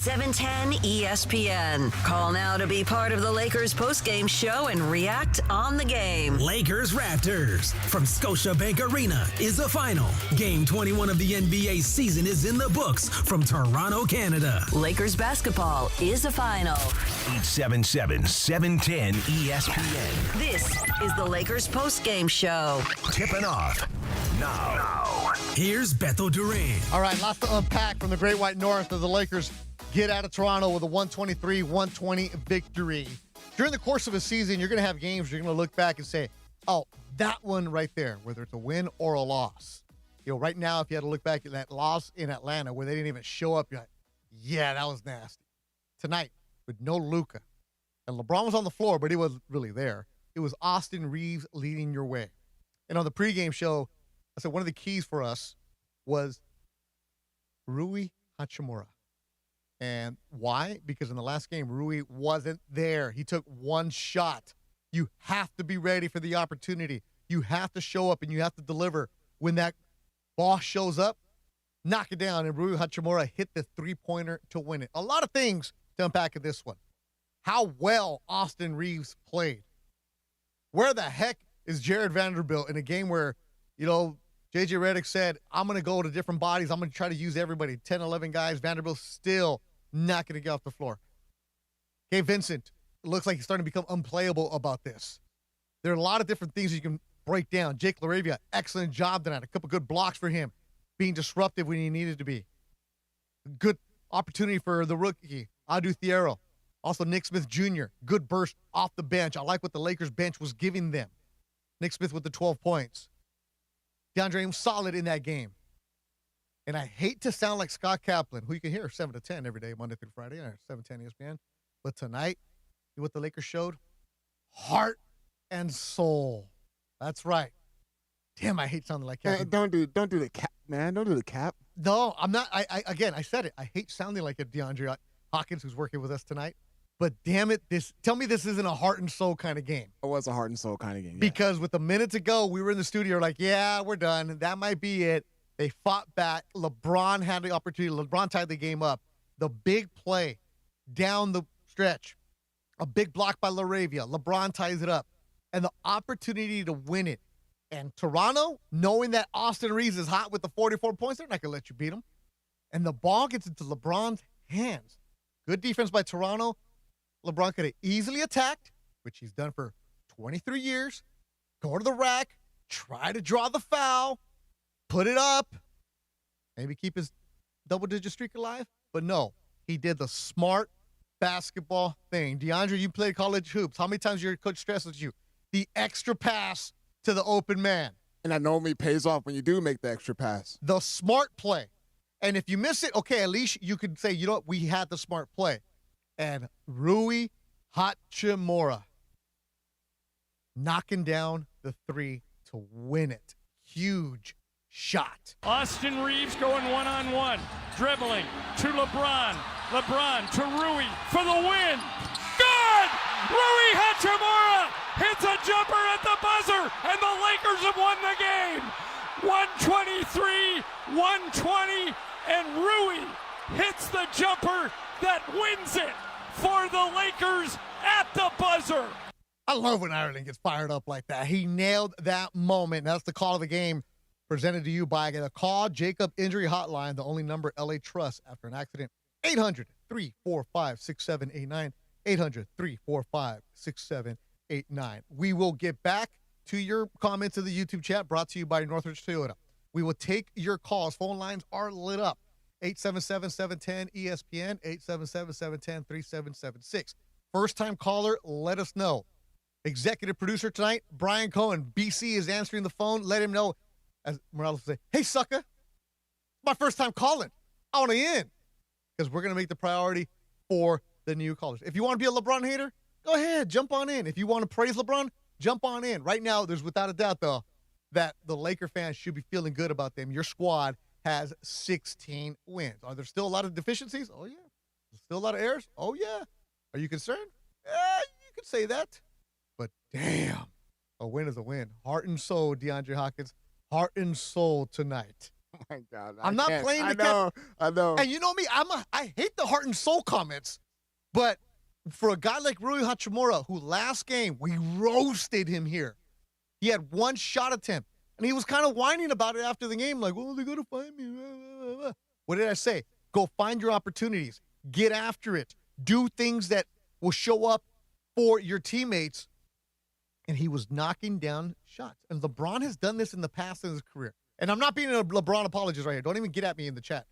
710 ESPN. Call now to be part of the Lakers postgame show and react on the game. Lakers Raptors from Scotiabank Arena is the final. Game 21 of the NBA season is in the books from Toronto, Canada. Lakers basketball is the final. 877-710 ESPN. This is the Lakers postgame show. Tipping off now. Here's Beto Duran. All right, lots to unpack from the Great White North as the Lakers get out of Toronto with a 123-120 victory. During the course of a season, you're going to have games where you're going to look back and say, oh, that one right there, whether it's a win or a loss. You know, right now, if you had to look back at that loss in Atlanta where they didn't even show up, you're like, yeah, that was nasty. Tonight, with no Luka, and LeBron was on the floor, but he wasn't really there. It was Austin Reeves leading your way. And on the pregame show, I said one of the keys for us was Rui Hachimura. And why? Because in the last game, Rui wasn't there. He took one shot. You have to be ready for the opportunity. You have to show up and you have to deliver. When that ball shows up, knock it down. And Rui Hachimura hit the three-pointer to win it. A lot of things to unpack in this one. How well Austin Reeves played. Where the heck is Jared Vanderbilt in a game where, you know, J.J. Redick said, I'm going to go to different bodies. I'm going to try to use everybody. 10, 11 guys. Vanderbilt still not going to get off the floor. Gabe Vincent looks like he's starting to become unplayable about this. There are a lot of different things you can break down. Jake LaRavia, excellent job tonight. A couple good blocks for him. Being disruptive when he needed to be. Good opportunity for the rookie, Adu Thiero. Also, Nick Smith Jr., good burst off the bench. I like what the Lakers bench was giving them. Nick Smith with the 12 points. DeAndre was solid in that game. And I hate to sound like Scott Kaplan, who you can hear 7 to 10 every day, Monday through Friday, on 710 ESPN. But tonight, what the Lakers showed, heart and soul. That's right. Damn, I hate sounding like Kaplan. Don't do the cap, man. Don't do the cap. No, I'm not. I said it. I hate sounding like a DeAndre Hawkins who's working with us tonight. But damn it, tell me this isn't a heart and soul kind of game. It was a heart and soul kind of game. Yeah. Because with a minute to go, we were in the studio like, yeah, we're done. That might be it. They fought back. LeBron had the opportunity. LeBron tied the game up. The big play down the stretch. A big block by LaRavia. LeBron ties it up. And the opportunity to win it. And Toronto, knowing that Austin Reeves is hot with the 44 points, they're not going to let you beat him. And the ball gets into LeBron's hands. Good defense by Toronto. LeBron could have easily attacked, which he's done for 23 years. Go to the rack. Try to draw the foul. Put it up, maybe keep his double-digit streak alive. But no, he did the smart basketball thing. DeAndre, you played college hoops. How many times your coach stresses you? The extra pass to the open man. And that normally pays off when you do make the extra pass. The smart play. And if you miss it, okay, at least you could say, you know what, we had the smart play. And Rui Hachimura knocking down the three to win it. Huge shot. Austin Reeves going one-on-one, dribbling to LeBron. LeBron to Rui for the win. Good! Rui Hachimura hits a jumper at the buzzer, and the Lakers have won the game. 123-120, and Rui hits the jumper that wins it for the Lakers at the buzzer. I love when Ireland gets fired up like that. He nailed that moment. That's the call of the game. Presented to you by the Call Jacob Injury Hotline, the only number LA trusts after an accident. 800-345-6789. 800-345-6789. We will get back to your comments in the YouTube chat brought to you by Northridge Toyota. We will take your calls. Phone lines are lit up. 877-710-ESPN, 877-710-3776. First-time caller, let us know. Executive producer tonight, Brian Cohen. BC is answering the phone. Let him know. As Morales will say, hey, sucker, my first time calling. I want to in. Because we're going to make the priority for the new callers. If you want to be a LeBron hater, go ahead, jump on in. If you want to praise LeBron, jump on in. Right now, there's without a doubt, though, that the Laker fans should be feeling good about them. Your squad has 16 wins. Are there still a lot of deficiencies? Oh, yeah. Still a lot of errors? Oh, yeah. Are you concerned? You could say that. But damn, a win is a win. Heart and soul, DeAndre Hawkins. Heart and soul tonight. Oh my God. I'm not playing the cap. I know. And you know me, I hate the heart and soul comments, but for a guy like Rui Hachimura, who last game we roasted him here, he had one shot attempt, and he was kind of whining about it after the game, like, "Well, they're gonna find me." What did I say? Go find your opportunities, get after it, do things that will show up for your teammates. And he was knocking down shots. And LeBron has done this in the past in his career. And I'm not being a LeBron apologist right here. Don't even get at me in the chat.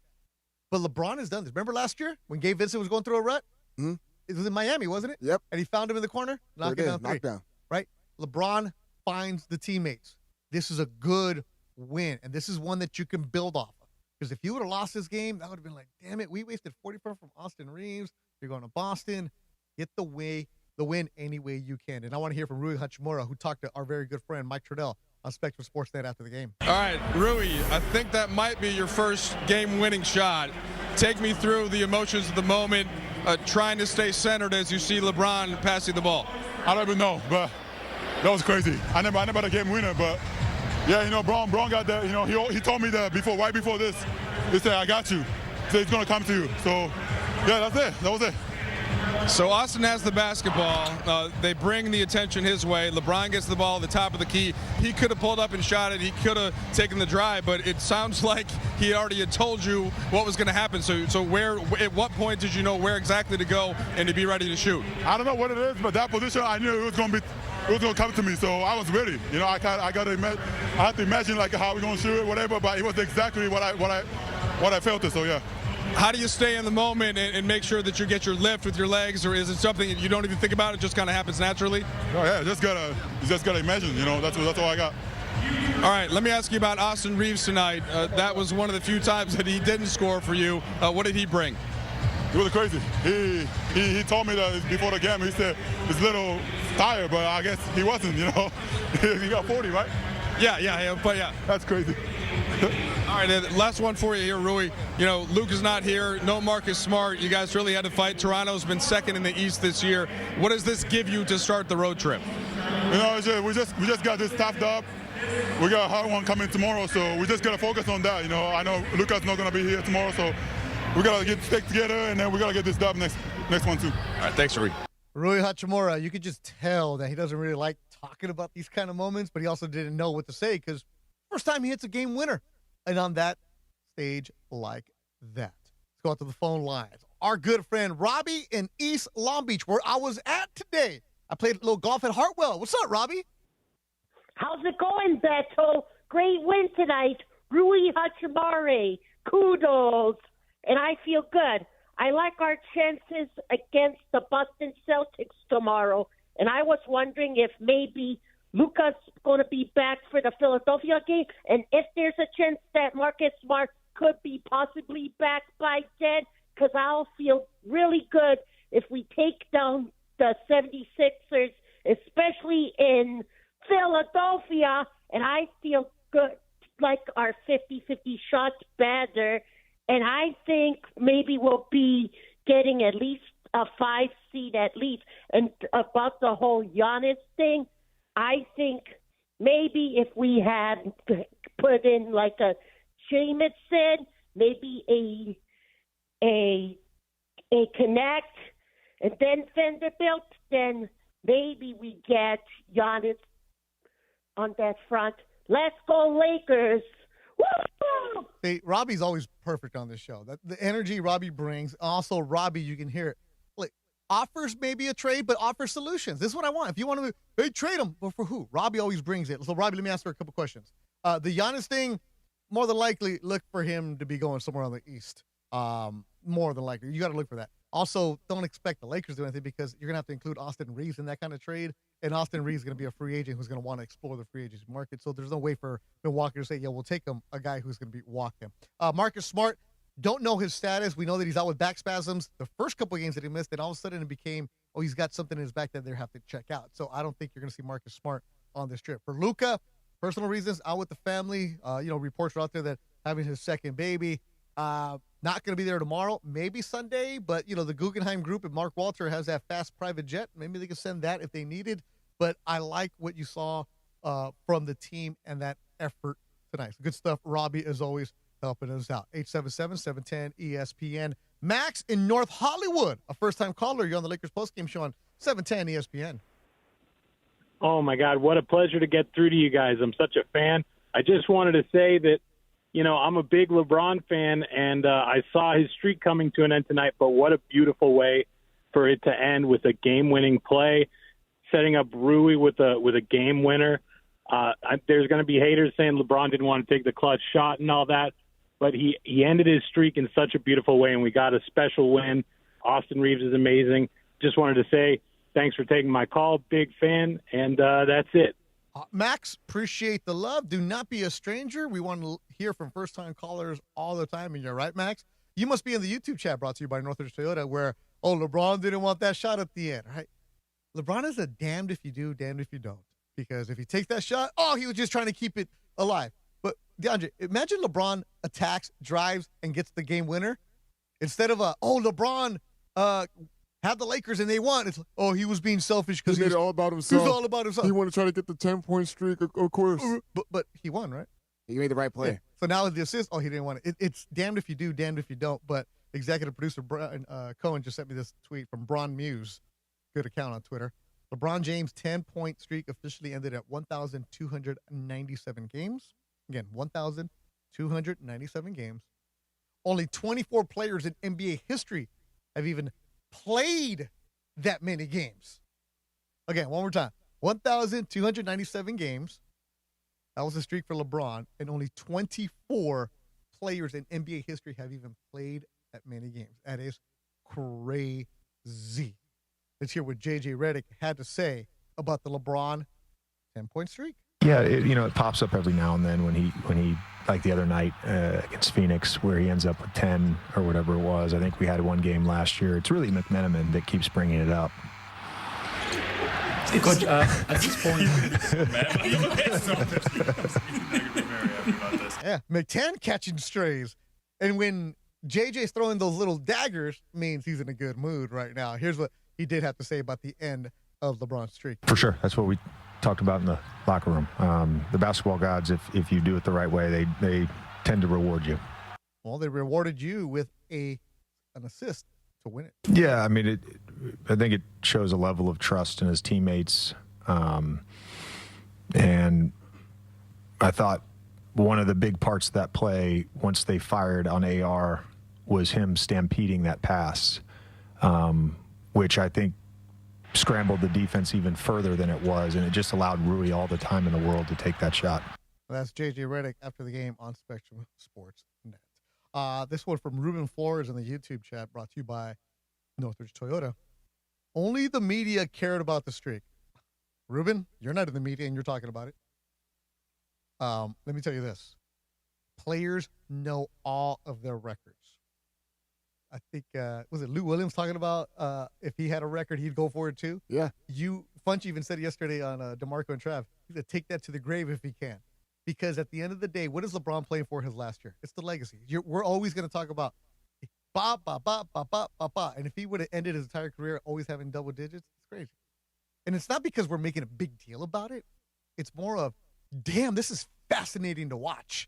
But LeBron has done this. Remember last year when Gabe Vincent was going through a rut? Mm-hmm. It was in Miami, wasn't it? Yep. And he found him in the corner, knocking down three. Knockdown. Right? LeBron finds the teammates. This is a good win. And this is one that you can build off of. Because if you would have lost this game, that would have been like, damn it, we wasted 44 from Austin Reeves. You're going to Boston. Get the win any way you can. And I want to hear from Rui Hachimura, who talked to our very good friend Mike Trudell on Spectrum Sportsnet after the game. All right, Rui, I think that might be your first game-winning shot. Take me through the emotions of the moment, trying to stay centered as you see LeBron passing the ball. I don't even know, but that was crazy. I never had a game winner, but yeah, you know, Braun got that. You know, he told me that right before this. He said, "I got you." He said he's gonna come to you. So yeah, that's it. That was it. So Austin has the basketball. They bring the attention his way. LeBron gets the ball at the top of the key. He could have pulled up and shot it. He could have taken the drive, but it sounds like he already had told you what was going to happen. So at what point did you know where exactly to go and to be ready to shoot? I don't know what it is, but that position, I knew it was going to come to me, so I was ready. You know, I had to imagine like how we're going to shoot it, whatever. But it was exactly what I felt it. So yeah. How do you stay in the moment and make sure that you get your lift with your legs, or is it something that you don't even think about? It just kind of happens naturally. Oh yeah, just gotta imagine. You know, that's all I got. All right, let me ask you about Austin Reeves tonight. That was one of the few times that he didn't score for you. What did he bring? It was crazy. He told me that before the game. He said he's a little tired, but I guess he wasn't. You know, he got 40, right? Yeah, but yeah. That's crazy. All right, last one for you here, Rui. You know, Luke is not here. No Marcus Smart. You guys really had to fight. Toronto's been second in the East this year. What does this give you to start the road trip? You know, we just got this toughed up. We got a hard one coming tomorrow, so we just got to focus on that. You know, I know Luka's not going to be here tomorrow, so we got to stick together, and then we got to get this dub next one, too. All right, thanks, Rui. Rui Hachimura, you could just tell that he doesn't really like talking about these kind of moments, but he also didn't know what to say because first time he hits a game winner. And on that stage like that. Let's go out to the phone lines. Our good friend Robbie in East Long Beach, where I was at today. I played a little golf at Hartwell. What's up, Robbie? How's it going, Beto? Great win tonight. Rui Hachimura. Kudos. And I feel good. I like our chances against the Boston Celtics tomorrow. And I was wondering if maybe Luka's going to be back for the Philadelphia game, and if there's a chance that Marcus Smart could be possibly back by then, because I'll feel really good if we take down the 76ers, especially in Philadelphia, and I feel good, like our 50-50 shots better, and I think maybe we'll be getting at least a 5 seed at least. And about the whole Giannis thing, I think maybe if we had put in like a Jameis said, maybe a Connect and then Vanderbilt, then maybe we get Giannis on that front. Let's go Lakers. Woo! Hey, Robbie's always perfect on this show. The energy Robbie brings. Also, Robbie, you can hear it. Offers maybe a trade, but offers solutions. This is what I want. If you want to, hey, trade him. But for who? Robbie always brings it. So, Robbie, let me ask her a couple questions. The Giannis thing, more than likely, look for him to be going somewhere on the East. More than likely. You got to look for that. Also, don't expect the Lakers to do anything because you're going to have to include Austin Reeves in that kind of trade. And Austin Reeves is going to be a free agent who's going to want to explore the free agency market. So there's no way for Milwaukee to say, yeah, we'll take him, a guy who's going to walk him. Marcus Smart, don't know his status. We know that he's out with back spasms. The first couple of games that he missed, and all of a sudden it became, oh, he's got something in his back that they have to check out. So I don't think you're going to see Marcus Smart on this trip. For Luka, personal reasons, out with the family. Reports are out there that having his second baby. Not going to be there tomorrow, maybe Sunday, but, the Guggenheim Group and Mark Walter has that fast private jet. Maybe they can send that if they needed. But I like what you saw from the team and that effort tonight. So good stuff, Robbie, as always. helping us out. 877-710-ESPN. Max in North Hollywood, a first-time caller. You're on the Lakers postgame show on 710 ESPN. Oh, my God, what a pleasure to get through to you guys. I'm such a fan. I just wanted to say that, I'm a big LeBron fan, and I saw his streak coming to an end tonight, but what a beautiful way for it to end with a game-winning play, setting up RUI with a game winner. There's going to be haters saying LeBron didn't want to take the clutch shot and all that, but he ended his streak in such a beautiful way, and we got a special win. Austin Reeves is amazing. Just wanted to say thanks for taking my call. Big fan, and that's it. Max, appreciate the love. Do not be a stranger. We want to hear from first-time callers all the time, and you're right, Max. You must be in the YouTube chat brought to you by Northridge Toyota where, LeBron didn't want that shot at the end, right? LeBron is a damned if you do, damned if you don't. Because if he takes that shot, he was just trying to keep it alive. But, DeAndre, imagine LeBron attacks, drives, and gets the game winner. Instead of LeBron had the Lakers and they won. It's he was being selfish because he made it all about himself. He was all about himself. He wanted to try to get the 10-point streak, of course. But he won, right? He made the right play. Yeah. So now with the assist, he didn't want it. It's damned if you do, damned if you don't. But executive producer Brian Cohen just sent me this tweet from Bron Muse, good account on Twitter. LeBron James' 10-point streak officially ended at 1,297 games. Again, 1,297 games. Only 24 players in NBA history have even played that many games. Again, one more time. 1,297 games. That was a streak for LeBron, and only 24 players in NBA history have even played that many games. That is crazy. Let's hear what J.J. Redick had to say about the LeBron 10-point streak. Yeah, it pops up every now and then when he like the other night against Phoenix where he ends up with 10 or whatever it was. I think we had one game last year. It's really McMenamin that keeps bringing it up. Coach, at this point, yeah, McTen catching strays. And when JJ's throwing those little daggers, means he's in a good mood right now. Here's what he did have to say about the end of LeBron's streak. For sure. That's what we talked about in the locker room. The basketball gods, if you do it the right way, they tend to reward you. Well, they rewarded you with an assist to win it. Yeah, I mean, I think it shows a level of trust in his teammates. And I thought one of the big parts of that play, once they fired on AR, was him stampeding that pass, which I think scrambled the defense even further than it was, and it just allowed RUI all the time in the world to take that shot. Well, that's J.J. Redick after the game on Spectrum Sports Net. This one from Ruben Flores in the YouTube chat brought to you by Northridge Toyota. Only the media cared about the streak. Ruben, you're not in the media and you're talking about it. Let me tell you this. Players know all of their records. I think, was it Lou Williams talking about if he had a record, he'd go for it too? Yeah. Funch even said yesterday on DeMarco and Trav, he's going to take that to the grave if he can. Because at the end of the day, what is LeBron playing for his last year? It's the legacy. We're always going to talk about ba, ba, ba, ba, ba, ba, ba. And if he would have ended his entire career always having double digits, it's crazy. And it's not because we're making a big deal about it. It's more of, damn, this is fascinating to watch.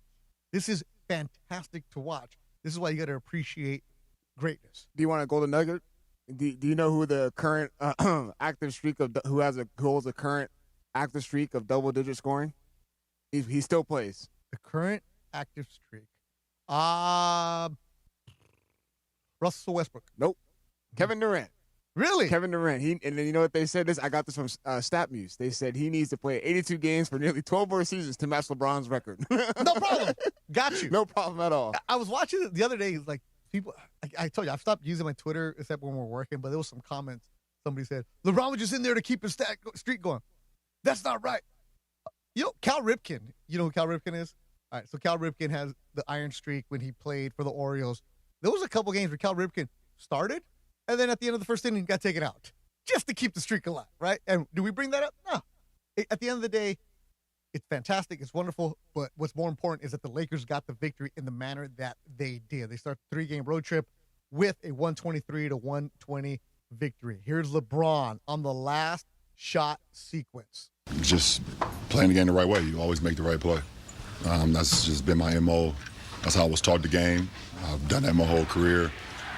This is fantastic to watch. This is why you got to appreciate greatness. Do you want a golden nugget? Do you know who the current active streak of who holds a current active streak of double-digit scoring? He still plays. The current active streak. Russell Westbrook. Nope. Kevin Durant. Really? Kevin Durant. And then you know what they said? I got this from StatMuse. They said he needs to play 82 games for nearly 12 more seasons to match LeBron's record. No problem. Got you. No problem at all. I was watching it the other day. Like people, I told you, I've stopped using my Twitter except when we're working. But there was some comments. Somebody said LeBron was just in there to keep his streak going. That's not right. Cal Ripken. You know who Cal Ripken is? All right. So Cal Ripken has the iron streak when he played for the Orioles. There was a couple games where Cal Ripken started. And then at the end of the first inning, got taken out just to keep the streak alive, right? And do we bring that up? No. At the end of the day, it's fantastic. It's wonderful. But what's more important is that the Lakers got the victory in the manner that they did. They start the 3-game road trip with a 123-120 victory. Here's LeBron on the last shot sequence. Just playing the game the right way. You always make the right play. That's just been my MO That's how I was taught the game. I've done that my whole career.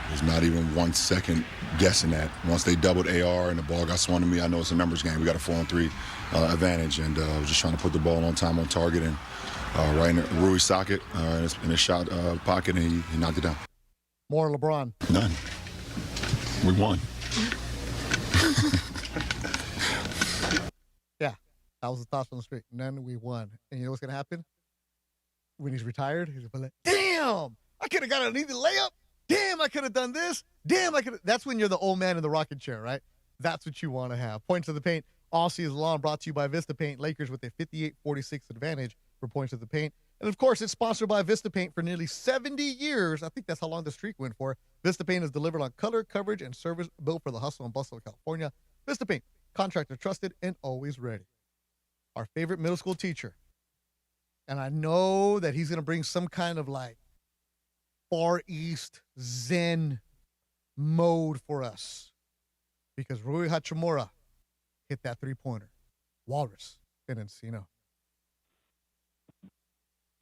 There's not even 1 second guessing that. Once they doubled AR and the ball got swung to me, I know it's a numbers game. We got a 4-on-3 advantage, and I was just trying to put the ball on time, on target, and right in Rui's socket, in his shot pocket, and he knocked it down. More LeBron. None. We won. Yeah, that was the thoughts on the street. None, we won. And you know what's going to happen? When he's retired, he's going to be like, damn, I could have got an easy layup. Damn, I could have done this. Damn, I could have. That's when you're the old man in the rocking chair, right? That's what you want to have. Points to the paint all season long, brought to you by Vista Paint. Lakers with a 58-46 advantage for points to the paint. And, of course, it's sponsored by Vista Paint for nearly 70 years. I think that's how long the streak went for. Vista Paint is delivered on color, coverage, and service built for the hustle and bustle of California. Vista Paint, contractor trusted and always ready. Our favorite middle school teacher. And I know that he's going to bring some kind of, like, Far East Zen mode for us. Because Rui Hachimura hit that three-pointer. Walrus in Encino.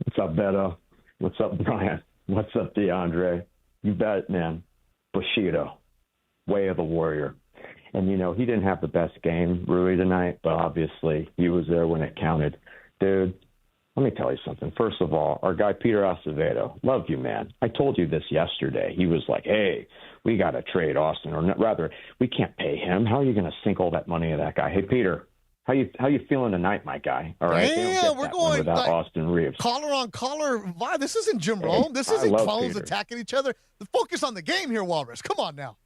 What's up, Beto? What's up, Brian? What's up, DeAndre? You bet, man. Bushido, way of the warrior. And, you know, he didn't have the best game, Rui, tonight, but obviously he was there when it counted. Dude, let me tell you something. First of all, our guy Peter Acevedo, love you, man. I told you this yesterday. He was like, hey, we got to trade Austin, or rather, we can't pay him. How are you going to sink all that money into that guy? Hey, Peter, how you feeling tonight, my guy? All right, yeah, we're going without like, Austin Reeves. Collar on collar vibe. This isn't Jim Rome. This isn't clones attacking each other. Focus on the game here, Walrus. Come on now.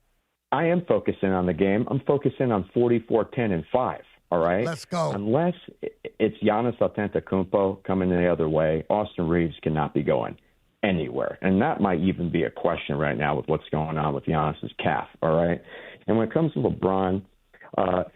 I am focusing on the game. I'm focusing on 44, 10, and 5. All right? Let's go. Unless it's Giannis Antetokounmpo coming the other way, Austin Reeves cannot be going anywhere. And that might even be a question right now with what's going on with Giannis's calf. All right? And when it comes to LeBron,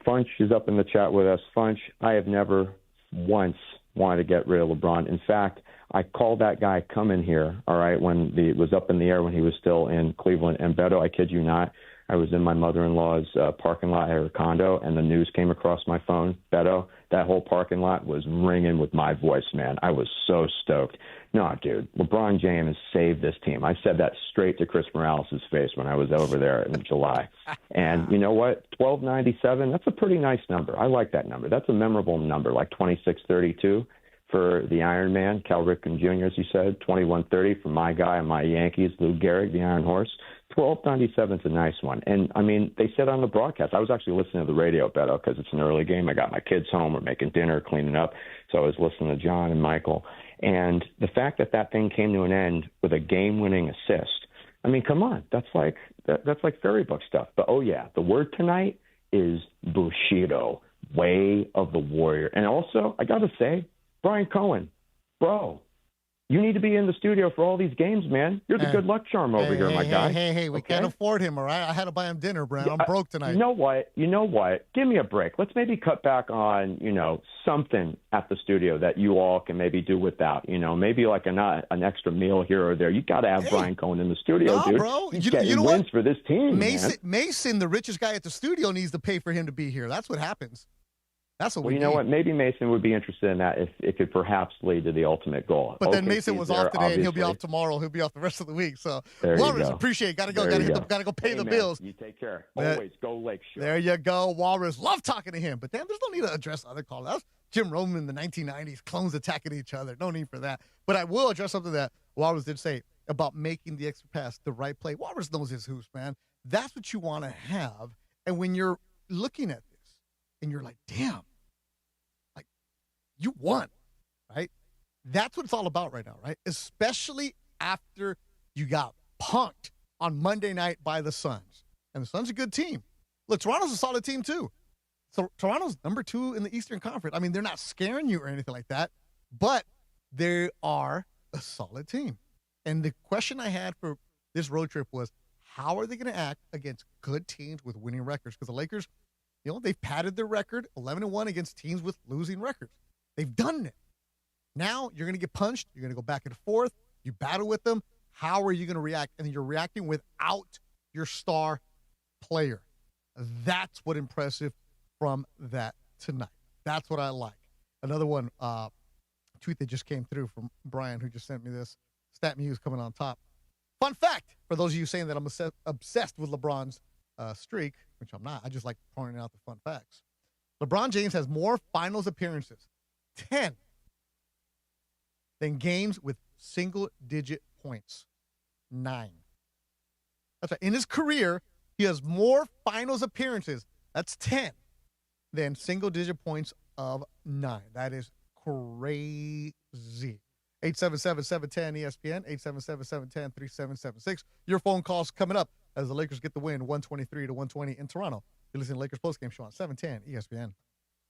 Funch is up in the chat with us. Funch, I have never once wanted to get rid of LeBron. In fact, I called that guy coming here, all right, when it was up in the air when he was still in Cleveland. And Beto, I kid you not, I was in my mother-in-law's parking lot at her condo, and the news came across my phone. Beto, that whole parking lot was ringing with my voice, man. I was so stoked. No, dude, LeBron James saved this team. I said that straight to Chris Morales' face when I was over there in July. And you know what? 1297, that's a pretty nice number. I like that number. That's a memorable number, like 2632 for the Iron Man, Cal Ripken Jr., as you said, 2130 for my guy and my Yankees, Lou Gehrig, the Iron Horse. 1297 is a nice one. And, I mean, they said on the broadcast, I was actually listening to the radio, Beto, because it's an early game. I got my kids home. We're making dinner, cleaning up. So I was listening to John and Michael. And the fact that that thing came to an end with a game-winning assist, I mean, come on. That's like fairy book stuff. But, oh, yeah, the word tonight is Bushido, way of the warrior. And also, I got to say, Brian Cohen, bro, you need to be in the studio for all these games, man. You're the good luck charm over here, my guy. Hey, we can't afford him, all right? I had to buy him dinner, Brian. Yeah, I'm broke tonight. You know what? Give me a break. Let's maybe cut back on, something at the studio that you all can maybe do without. Maybe like an extra meal here or there. You got to have Brian Cohen in the studio, dude. Bro. He's getting wins for this team, Mason, the richest guy at the studio, needs to pay for him to be here. That's what happens. That's what we need. Well, you know what? Maybe Mason would be interested in that if it could perhaps lead to the ultimate goal. But then Mason was off today, and he'll be off tomorrow. He'll be off the rest of the week. So, Walrus, appreciate it. Got to go. Got to go pay the bills. You take care. Always go Lakeshore. There you go, Walrus. Love talking to him. But damn, there's no need to address other callers. That was Jim Rome in the 1990s. Clones attacking each other. No need for that. But I will address something that Walrus did say about making the extra pass the right play. Walrus knows his hoops, man. That's what you want to have. And when you're looking at this, and you're like, damn. You won, right? That's what it's all about right now, right? Especially after you got punked on Monday night by the Suns. And the Suns are a good team. Look, Toronto's a solid team too. So Toronto's number 2 in the Eastern Conference. I mean, they're not scaring you or anything like that, but they are a solid team. And the question I had for this road trip was, how are they going to act against good teams with winning records? Because the Lakers, they've padded their record 11-1 against teams with losing records. They've done it. Now you're going to get punched. You're going to go back and forth. You battle with them. How are you going to react? And you're reacting without your star player. That's what impressive from that tonight. That's what I like. Another one, tweet that just came through from Brian, who just sent me this. Stat Muse coming on top. Fun fact, for those of you saying that I'm obsessed with LeBron's streak, which I'm not, I just like pointing out the fun facts. LeBron James has more finals appearances, 10, than games with single-digit points, 9. That's right. In his career, he has more finals appearances, that's 10, than single-digit points of 9. That is crazy. 877-710-ESPN, 877-710-3776. Your phone calls coming up as the Lakers get the win, 123-120 in Toronto. You're listening to Lakers Postgame Show on 710 ESPN.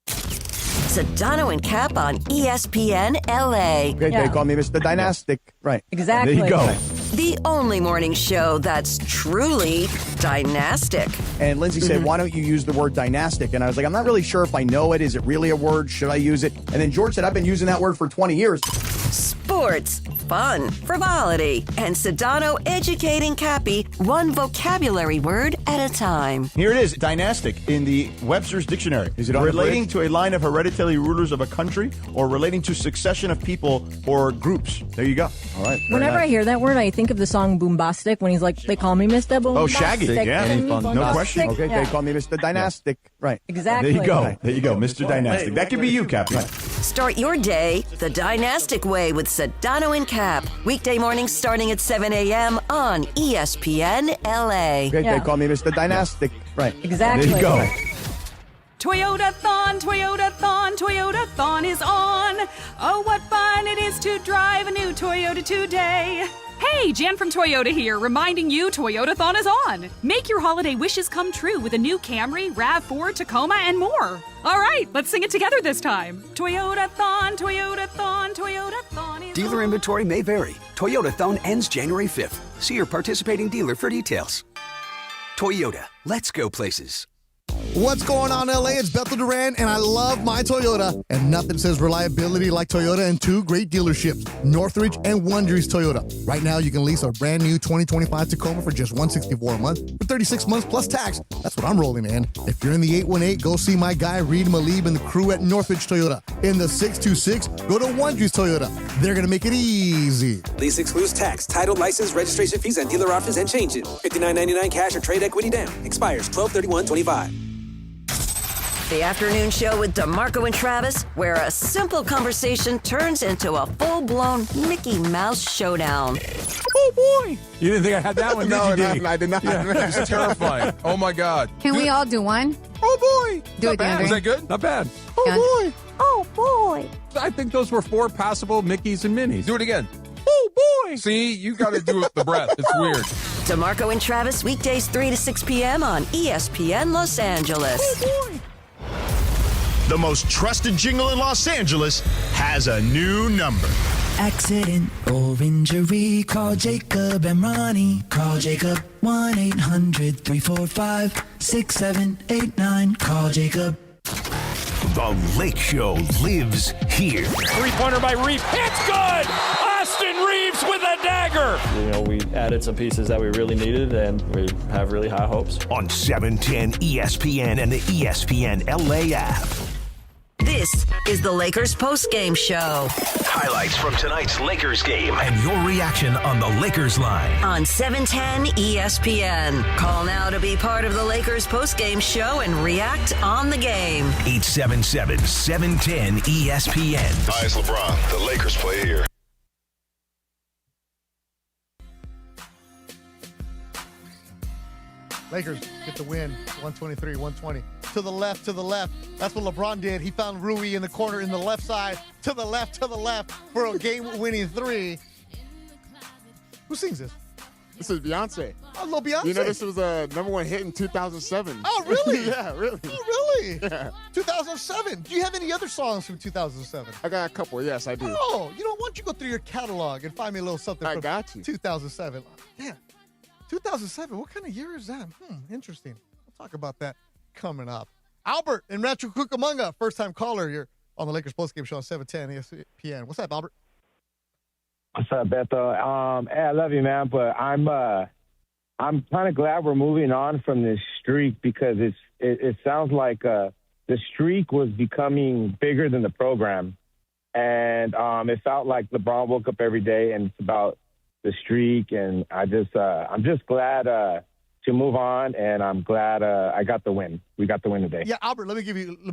Sedano and Cap on ESPN LA. Okay, they call me Mr. Dynastic. Right. Exactly. There you go. The only morning show that's truly dynastic. And Lindsay said, why don't you use the word dynastic? And I was like, I'm not really sure if I know it. Is it really a word? Should I use it? And then George said, I've been using that word for 20 years. Sports, fun, frivolity, and Sedano educating Cappy one vocabulary word at a time. Here it is, dynastic, in the Webster's Dictionary. Is it on relating the to a line of hereditary rulers of a country or relating to succession of people or groups? There you go. All right. Whenever I hear that word, I think of the song Boombastic when he's like, they call me Mr. Boombastic. Oh, Shaggy, yeah. No question. Okay, they call me Mr. Dynastic. Right. Exactly. There you go. There you go, Mr. Dynastic. That could be you, Captain. Start your day the dynastic way with Sedano and Cap. Weekday mornings starting at 7 a.m. on ESPN LA. Okay, they call me Mr. Dynastic. Right. Exactly. There you go. Toyota-thon, Toyota-thon, Toyota-thon is on. Oh, what fun it is to drive a new Toyota today. Hey, Jan from Toyota here, reminding you Toyota-thon is on. Make your holiday wishes come true with a new Camry, RAV4, Tacoma, and more. All right, let's sing it together this time. Toyota-thon, Toyota-thon, Toyota-thon is Dealer inventory may vary. Toyota-thon ends January 5th. See your participating dealer for details. Toyota, let's go places. What's going on, LA? It's Bethel Duran, and I love my Toyota. And nothing says reliability like Toyota and 2 great dealerships, Northridge and Wondries Toyota. Right now, you can lease a brand new 2025 Tacoma for just $164 a month for 36 months plus tax. That's what I'm rolling in. If you're in the 818, go see my guy Reed Malib and the crew at Northridge Toyota. In the 626, go to Wondries Toyota. They're going to make it easy. Lease excludes tax, title, license, registration fees, and dealer options and changes. $59.99 cash or trade equity down. Expires 12/31/25. The afternoon show with DeMarco and Travis, where a simple conversation turns into a full-blown Mickey Mouse showdown. Oh, boy. You didn't think I had that one, No, did you, I did not. Yeah. It's terrifying. Oh, my God. Can we all do one? Oh, boy. Do it, DeAndre. Was that good? Not bad. Oh, boy. Oh, boy. I think those were 4 passable Mickeys and Minnies. Do it again. Oh, boy. See, you got to do it the breath. It's weird. DeMarco and Travis, weekdays 3 to 6 p.m. on ESPN Los Angeles. Oh, boy. The most trusted jingle in Los Angeles has a new number. Accident or injury, call Jacob and Ronnie. Call Jacob 1-800-345-6789. Call Jacob. The Lake Show lives here. Three-pointer by Reeves. It's good! Austin Reeves with a dagger! You know, we added some pieces that we really needed, and we have really high hopes. On 710 ESPN and the ESPN LA app. This is the Lakers postgame show. Highlights from tonight's Lakers game and your reaction on the Lakers line. On 710 ESPN. Call now to be part of the Lakers postgame show and react on the game. 877-710 ESPN. Hi, it's LeBron. The Lakers play here. Lakers get the win, 123-120. To the left, to the left. That's what LeBron did. He found Rui in the corner in the left side, to the left for a game-winning 3. Who sings this? This is Beyonce. Oh, little Beyonce. You know, this was a #1 hit in 2007. Oh, really? Yeah, really. Oh, really? Yeah. 2007. Do you have any other songs from 2007? I got a couple. Yes, I do. Oh, you know, why don't you go through your catalog and find me a little something from 2007. Yeah. 2007, what kind of year is that? Interesting. We'll talk about that coming up. Albert in Rancho Cucamonga, first-time caller here on the Lakers postgame show on 710 ESPN. What's up, Albert? What's up, Beto? Hey, I love you, man, but I'm kind of glad we're moving on from this streak because it sounds like the streak was becoming bigger than the program, and it felt like LeBron woke up every day and it's about the streak, and I'm just glad to move on, and I'm glad I got the win. We got the win today. Yeah, Albert, let me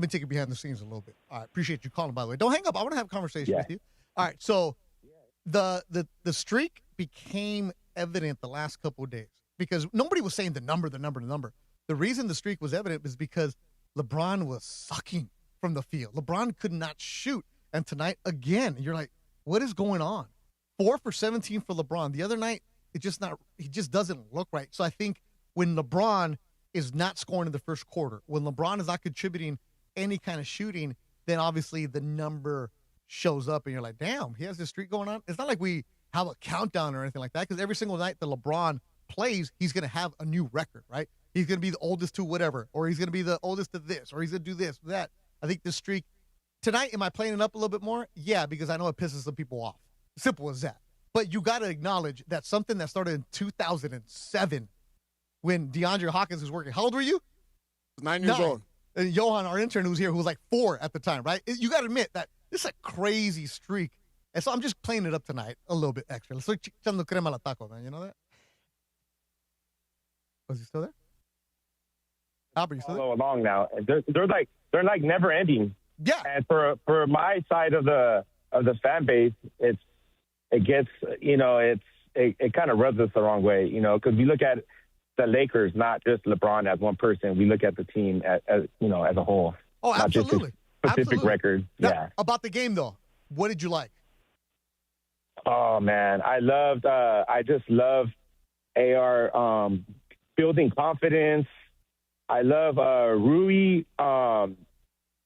take you behind the scenes a little bit. All right, appreciate you calling, by the way. Don't hang up. I want to have a conversation with you. All right, so the streak became evident the last couple of days because nobody was saying the number. The reason the streak was evident was because LeBron was sucking from the field. LeBron could not shoot. And tonight, again, you're like, what is going on? 4 for 17 for LeBron. The other night, he just doesn't look right. So I think when LeBron is not scoring in the first quarter, when LeBron is not contributing any kind of shooting, then obviously the number shows up and you're like, damn, he has this streak going on. It's not like we have a countdown or anything like that because every single night that LeBron plays, he's going to have a new record, right? He's going to be the oldest to whatever, or he's going to be the oldest to this, or he's going to do this, that. I think this streak tonight, am I playing it up a little bit more? Yeah, because I know it pisses some people off. Simple as that. But you got to acknowledge that something that started in 2007 when DeAndre Hawkins was working. How old were you? 9 years old. And Johan, our intern who was here, who was like 4 at the time, right? You got to admit that this is a crazy streak. And so I'm just playing it up tonight a little bit extra. Estoy echando crema al taco, man. You know that? Was he still there? Albert, you still there? Follow along now. They're like never ending. Yeah. And for my side of the fan base, it gets, it kind of rubs us the wrong way, because we look at the Lakers, not just LeBron as one person. We look at the team as a whole. Oh, not absolutely. Just a specific record. Now, yeah. About the game, though, what did you like? Oh, man. I just love AR building confidence. I love RUI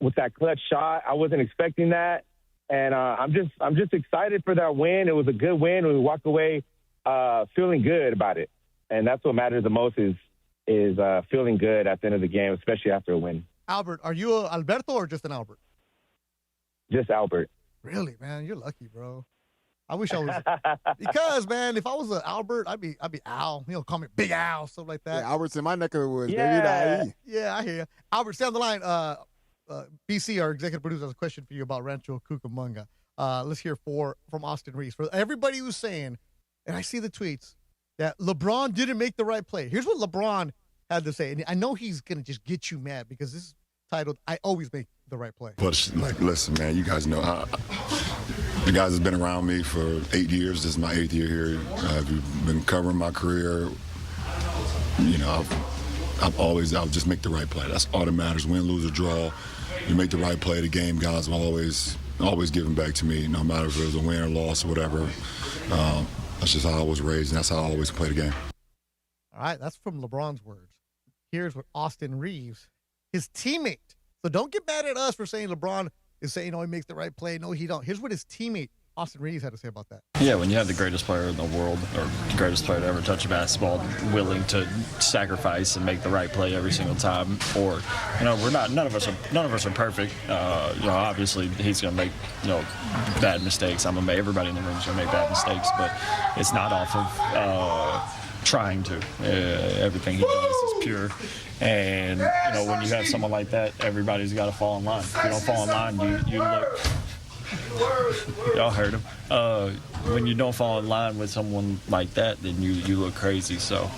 with that clutch shot. I wasn't expecting that. And I'm just excited for that win. It was a good win. We walked away feeling good about it. And that's what matters the most is feeling good at the end of the game, especially after a win. Albert, are you a Alberto or just an Albert? Just Albert. Really, man? You're lucky, bro. I wish I was. Because, man, if I was an Albert, I'd be Al. Call me Big Al, stuff like that. Yeah, Albert's in my neck of the woods. Yeah, Baby. yeah, I hear you. Albert, stay on the line. BC, our executive producer, has a question for you about Rancho Cucamonga. Let's hear from Austin Reeves. For everybody who's saying, and I see the tweets, that LeBron didn't make the right play. Here's what LeBron had to say. And I know he's going to just get you mad because this is titled, I Always Make the Right Play. But, listen, man, you guys know, the guys have been around me for 8 years. This is my 8th year here. I've been covering my career. I'll just make the right play. That's all that matters. Win, lose, or draw. You make the right play. The game guys will always give them back to me, no matter if it was a win or loss or whatever. That's just how I was raised, and that's how I always play the game. All right, that's from LeBron's words. Here's what Austin Reeves, his teammate. So don't get mad at us for saying LeBron is saying, he makes the right play. No, he don't. Here's what his teammate, Austin Reeves, had to say about that. Yeah, when you have the greatest player in the world, or the greatest player to ever touch a basketball, willing to sacrifice and make the right play every single time, or none of us are perfect. Obviously he's gonna make bad mistakes. Everybody in the room is gonna make bad mistakes, but it's not off of trying to. Everything he does is pure. And when you have someone like that, everybody's got to fall in line. If you don't fall in line, you look. Y'all heard him. When you don't fall in line with someone like that, then you look crazy. So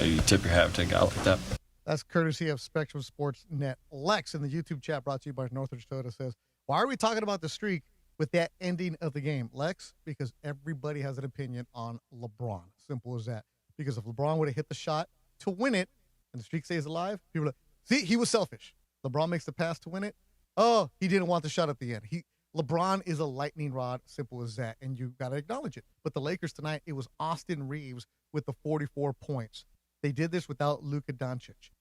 you tip your hat to a guy like that. That's courtesy of Spectrum Sports Net. Lex in the YouTube chat brought to you by Northridge Toyota says, why are we talking about the streak with that ending of the game? Lex, because everybody has an opinion on LeBron. Simple as that. Because if LeBron would have hit the shot to win it and the streak stays alive, people are like, see, he was selfish. LeBron makes the pass to win it. Oh, he didn't want the shot at the end. LeBron is a lightning rod, simple as that, and you got to acknowledge it. But the Lakers tonight, it was Austin Reeves with the 44 points. They did this without Luka Doncic.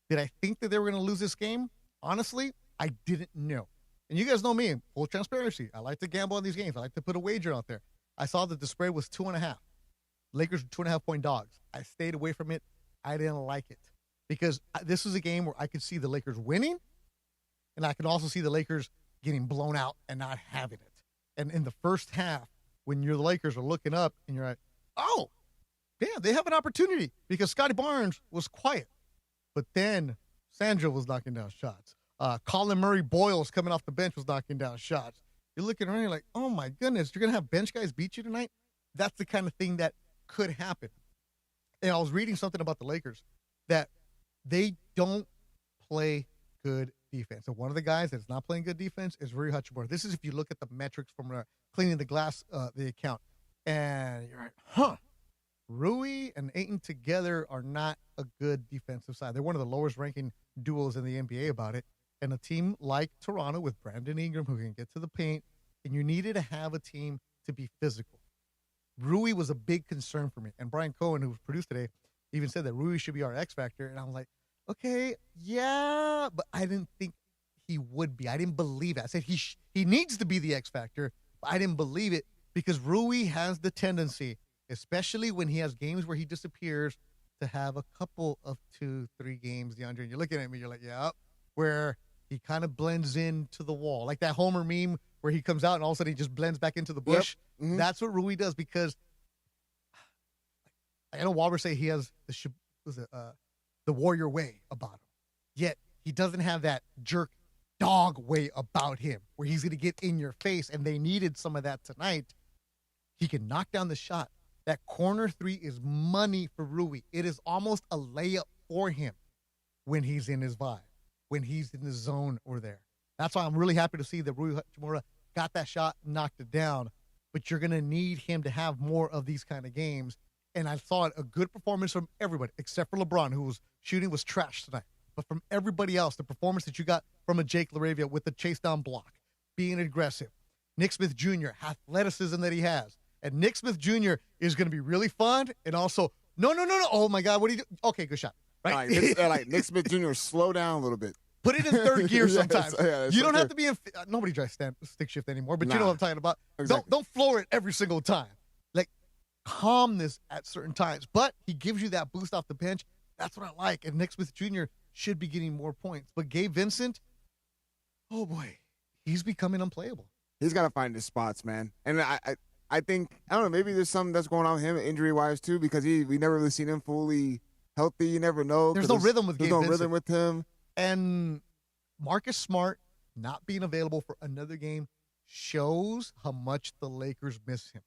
Did I think that they were going to lose this game? Honestly, I didn't know. And you guys know me, full transparency. I like to gamble on these games. I like to put a wager out there. I saw that the spread was 2.5. Lakers were 2.5-point dogs. I stayed away from it. I didn't like it because this was a game where I could see the Lakers winning, and I can also see the Lakers getting blown out and not having it. And in the first half, when the Lakers are looking up and you're like, oh, damn, they have an opportunity because Scotty Barnes was quiet. But then Sandra was knocking down shots. Colin Murray Boyles coming off the bench was knocking down shots. You're looking around, you're like, oh my goodness, you're going to have bench guys beat you tonight? that's the kind of thing that could happen. And I was reading something about the Lakers that they don't play good defense. And one of the guys that's not playing good defense is Rui Hachimura. This is if you look at the metrics from cleaning the glass, the account. And you're like, Rui and Ayton together are not a good defensive side. They're one of the lowest ranking duos in the NBA about it. And a team like Toronto with Brandon Ingram who can get to the paint, and you needed to have a team to be physical. Rui was a big concern for me. And Brian Cohen, who was produced today, even said that Rui should be our X factor. And I'm like, okay, yeah, but I didn't think he would be. I didn't believe it. I said he needs to be the X factor, but I didn't believe it because Rui has the tendency, especially when he has games where he disappears, to have a couple of 2-3 games, DeAndre. And you're looking at me, you're like, yeah, where he kind of blends into the wall. Like that Homer meme where he comes out and all of a sudden he just blends back into the bush. Yep. Mm-hmm. That's what Rui does because I know Walber say he has the warrior way about him. Yet he doesn't have that jerk dog way about him where he's going to get in your face, and they needed some of that tonight. He can knock down the shot. That corner three is money for Rui. It is almost a layup for him when he's in his vibe, when he's in the zone or there. That's why I'm really happy to see that Rui Hachimura got that shot, knocked it down, but you're going to need him to have more of these kind of games. And I thought a good performance from everybody, except for LeBron, who was shooting was trash tonight. But from everybody else, the performance that you got from a Jake LaRavia with the chase down block, being aggressive. Nick Smith Jr., athleticism that he has. And Nick Smith Jr. is going to be really fun. And also, no. Oh, my God, what do you do? Okay, good shot. Right? Like Nick Smith Jr., slow down a little bit. Put it in third gear sometimes. You don't okay. have to be in – nobody drives stick shift anymore, but you know what I'm talking about. Exactly. Don't floor it every single time. Like, calmness at certain times. But he gives you that boost off the bench. That's what I like. And Nick Smith Jr. should be getting more points. But Gabe Vincent, oh, boy, he's becoming unplayable. He's got to find his spots, man. And I think, I don't know, maybe there's something that's going on with him injury-wise too because we never really seen him fully healthy. You never know. There's no rhythm with Gabe Vincent. There's no rhythm with him. And Marcus Smart not being available for another game shows how much the Lakers miss him.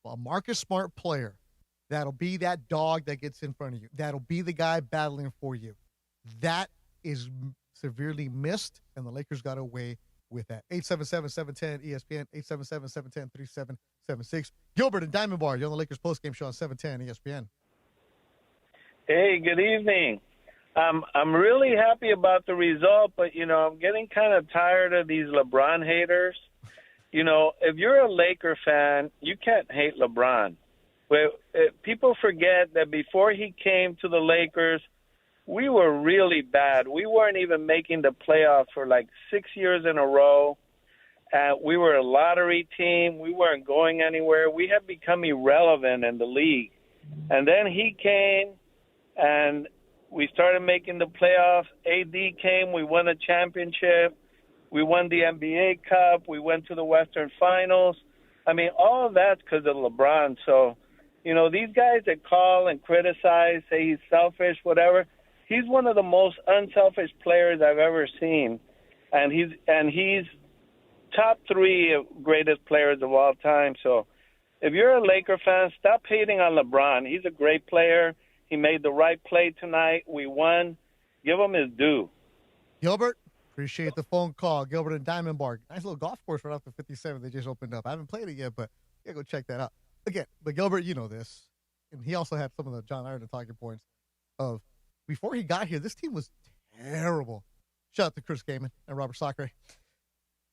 Well, a Marcus Smart player, that'll be that dog that gets in front of you. That'll be the guy battling for you. That is severely missed, and the Lakers got away with that. 877-710-ESPN, 877-710-3776. Gilbert and Diamond Bar, you're on the Lakers postgame show on 710 ESPN. Hey, good evening. I'm really happy about the result, but, I'm getting kind of tired of these LeBron haters. If you're a Laker fan, you can't hate LeBron. But people forget that before he came to the Lakers, we were really bad. We weren't even making the playoffs for like 6 years in a row. We were a lottery team. We weren't going anywhere. We had become irrelevant in the league. And then he came, and we started making the playoffs. AD came. We won a championship. We won the NBA Cup. We went to the Western Finals. I mean, all of that's because of LeBron. So, these guys that call and criticize, say he's selfish, whatever, he's one of the most unselfish players I've ever seen. And he's top 3 greatest players of all time. So if you're a Laker fan, stop hating on LeBron. He's a great player. He made the right play tonight. We won. Give him his due. Gilbert, appreciate the phone call. Gilbert and Diamond Bar. Nice little golf course right off the 57 they just opened up. I haven't played it yet, but yeah, go check that out. Again, but Gilbert, you know this. And he also had some of the John Ireland talking points of before he got here, this team was terrible. Shout out to Chris Gaiman and Robert Sacre.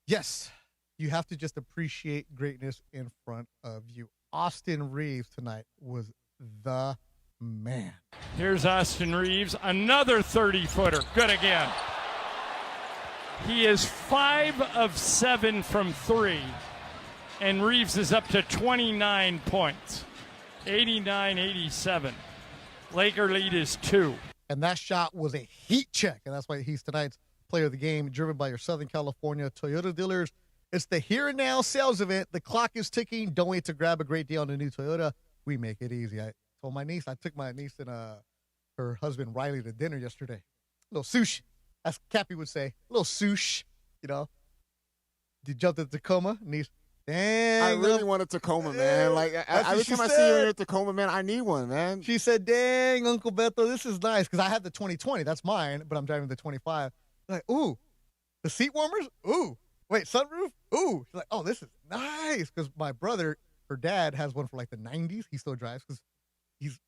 Yes, you have to just appreciate greatness in front of you. Austin Reeves tonight was the man. Here's Austin Reeves, another 30-footer. Good again. He is 5 of 7 from 3, and Reeves is up to 29 points, 89-87. Laker lead is 2. And that shot was a heat check, and that's why he's tonight's player of the game, driven by your Southern California Toyota dealers. It's the here and now sales event. The clock is ticking. Don't wait to grab a great deal on a new Toyota. We make it easy. I told my niece, I took my niece and her husband Riley to dinner yesterday. A little sushi, as Cappy would say. A little sushi, They jumped at Tacoma. Niece, Dang. I really want a Tacoma, man. Like every time I see you in a Tacoma, man, I need one, man. She said, dang, Uncle Beto, this is nice. Because I have the 2020. That's mine, but I'm driving the 25. Like, ooh, the seat warmers? Ooh. Wait, sunroof? Ooh. She's like, oh, this is nice. Because my brother, her dad, has one for like the 90s. He still drives because he's,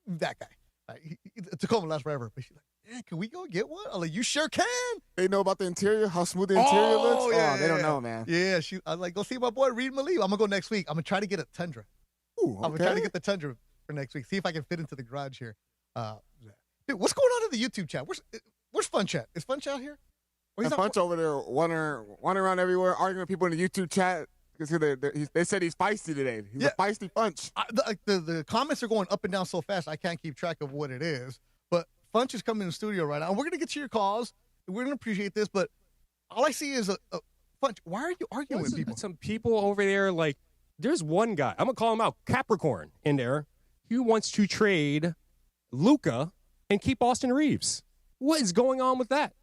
that guy. Like, Tacoma lasts forever. But she's like, yeah, can we go get one? I'm like, you sure can. They know about the interior, how smooth the interior looks. Yeah, they don't know, man. Yeah, I'm like, go see my boy Reed Malik. I'm gonna go next week. I'm gonna try to get a Tundra. Ooh, okay. I'm gonna try to get the Tundra for next week. See if I can fit into the garage here. Dude, what's going on in the YouTube chat? Where's Fun Chat? Is Fun Chat here? And Funch over there wandering around everywhere, arguing with people in the YouTube chat. Because they said he's feisty today. He's a feisty Funch. The comments are going up and down so fast, I can't keep track of what it is. But Funch is coming in the studio right now. And we're going to get to your calls. We're going to appreciate this. But all I see is a Funch. Why are you arguing with people? Some people over there, like, there's one guy. I'm going to call him out. Capricorn in there. He wants to trade Luka and keep Austin Reeves. What is going on with that?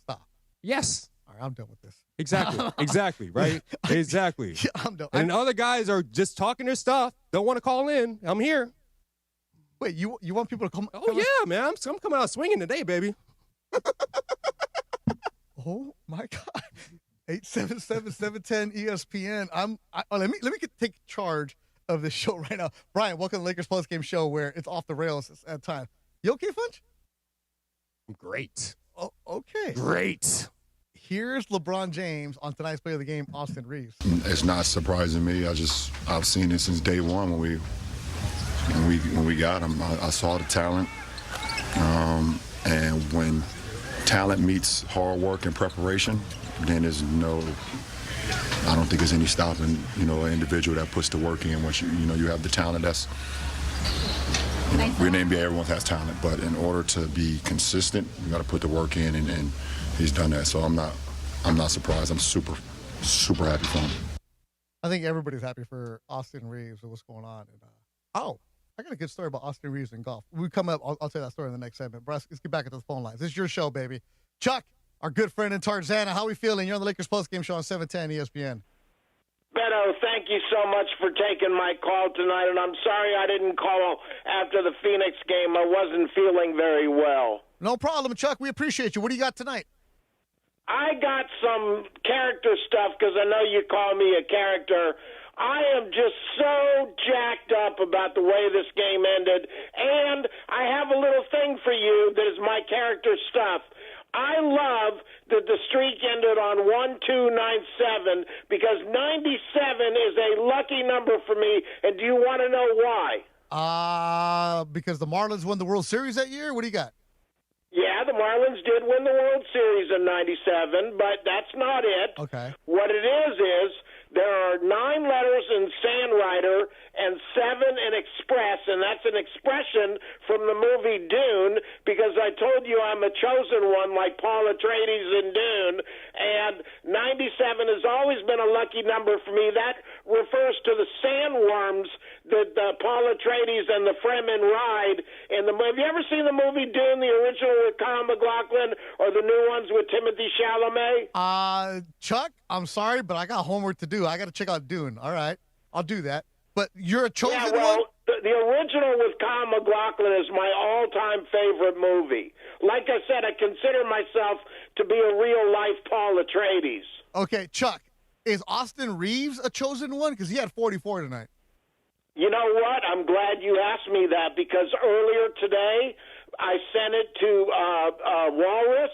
Stop. Yes. All right, I'm done with this. Exactly, right? Exactly. Yeah, I'm done. And other guys are just talking their stuff. Don't want to call in. I'm here. Wait, you want people to come? Oh, yeah, man. I'm coming out swinging today, baby. Oh, my God. 877-710-ESPN. Let me take charge of this show right now. Brian, welcome to the Lakers postgame show where it's off the rails at time. You okay, Funch? I'm great. Oh, okay. Great. Here's LeBron James on tonight's play of the game, Austin Reeves. It's not surprising me. I've seen it since day one when we got him. I saw the talent, and when talent meets hard work and preparation, then I don't think there's any stopping, an individual that puts the work in. Once you have the talent, that's, we're in the NBA, everyone has talent, but in order to be consistent, you got to put the work in, and he's done that. So I'm not surprised. I'm super, super happy for him. I think everybody's happy for Austin Reeves and what's going on. And, I got a good story about Austin Reeves and golf. When we come up, I'll tell you that story in the next segment. Bryce, let's get back into the phone lines. This is your show, baby. Chuck, our good friend in Tarzana, how we feeling? You're on the Lakers postgame show on 710 ESPN. Beto, thank you so much for taking my call tonight, and I'm sorry I didn't call after the Phoenix game. I wasn't feeling very well. No problem, Chuck. We appreciate you. What do you got tonight? I got some character stuff because I know you call me a character. I am just so jacked up about the way this game ended, and I have a little thing for you that is my character stuff. I love that the streak ended on 1297 because 97 is a lucky number for me, and do you want to know why? Because the Marlins won the World Series that year? What do you got? Yeah, the Marlins did win the World Series in 97, but that's not it. Okay. What it is there are 9 letters in Sandwriter and 7 in Express, and that's an expression from the movie Dune, because I told you I'm a chosen one like Paul Atreides in Dune, and 97 has always been a lucky number for me. That refers to the sandworms that Paul Atreides and the Fremen ride in the movie. Have you ever seen the movie Dune, the original with Kyle MacLachlan, or the new ones with Timothy Chalamet? Chuck, I'm sorry, but I got homework to do. I got to check out Dune. All right, I'll do that. But you're a chosen one? Yeah, well, the original with Kyle MacLachlan is my all-time favorite movie. Like I said, I consider myself to be a real-life Paul Atreides. Okay, Chuck, is Austin Reeves a chosen one? Because he had 44 tonight. You know what? I'm glad you asked me that because earlier today I sent it to Walrus.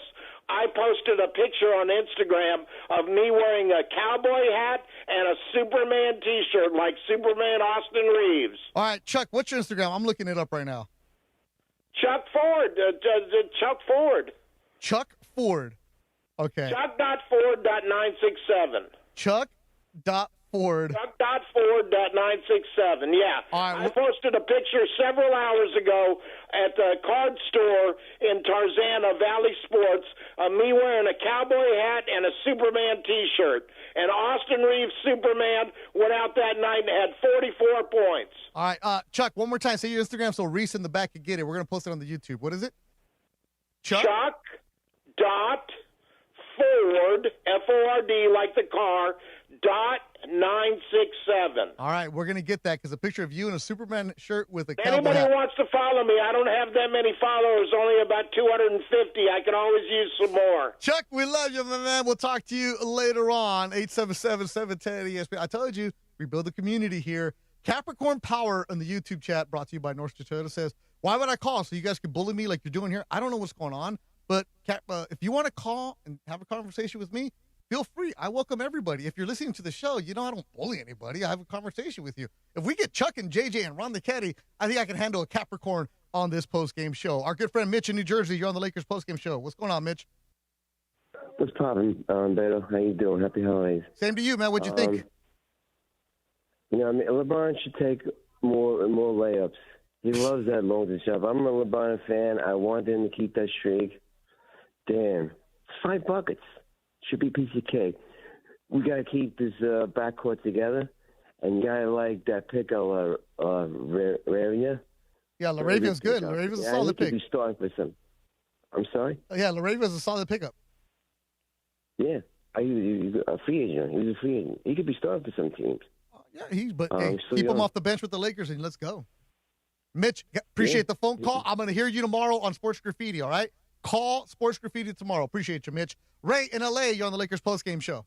I posted a picture on Instagram of me wearing a cowboy hat and a Superman T-shirt like Superman Austin Reeves. All right, Chuck, what's your Instagram? I'm looking it up right now. Chuck Ford. Chuck Ford. Chuck Ford. Okay. Chuck.Ford.967. Chuck.Ford. Chuck.Ford.967. Yeah. I posted a picture several hours ago at the card store in Tarzana Valley Sports of me wearing a cowboy hat and a Superman T-shirt. And Austin Reeves, Superman, went out that night and had 44 points. All right, Chuck, one more time. Say your Instagram so Reese in the back can get it. We're going to post it on the YouTube. What is it? Chuck.Ford.967. Ford, F-O-R-D, like the car, .967. All right, we're going to get that because a picture of you in a Superman shirt with a cowboy Anybody hat. who wants to follow me, I don't have that many followers, only about 250. I can always use some more. Chuck, we love you, my man. We'll talk to you later on. 877-710-ESPN. I told you, we build a community here. Capricorn Power on the YouTube chat, brought to you by North Toyota, says, why would I call? So you guys can bully me like you're doing here? I don't know what's going on, but if you want to call and have a conversation with me, feel free. I welcome everybody. If you're listening to the show, I don't bully anybody. I have a conversation with you. If we get Chuck and JJ and Ron the Caddy, I think I can handle a Capricorn on this post-game show. Our good friend Mitch in New Jersey, you're on the Lakers post-game show. What's going on, Mitch? What's poppin', Beto? How you doing? Happy holidays. Same to you, man. What'd you think? LeBron should take more layups. He loves that loans and stuff. I'm a LeBron fan. I want him to keep that streak. Damn. 5 buckets. Should be a piece of cake. We got to keep this backcourt together. And you got to like that pick of Laravia. Yeah, Laravia's good. Laravia's a solid pick. He could be starting for some. I'm sorry? Yeah, Laravia's a solid pickup. Yeah. He's a free agent. He's a free agent. He could be starting for some teams. Yeah, keep him off the bench with the Lakers and let's go. Mitch, appreciate the phone call. I'm going to hear you tomorrow on Sports Graffiti, all right? Call Sports Graffiti tomorrow. Appreciate you, Mitch. Ray in L.A., you're on the Lakers postgame show.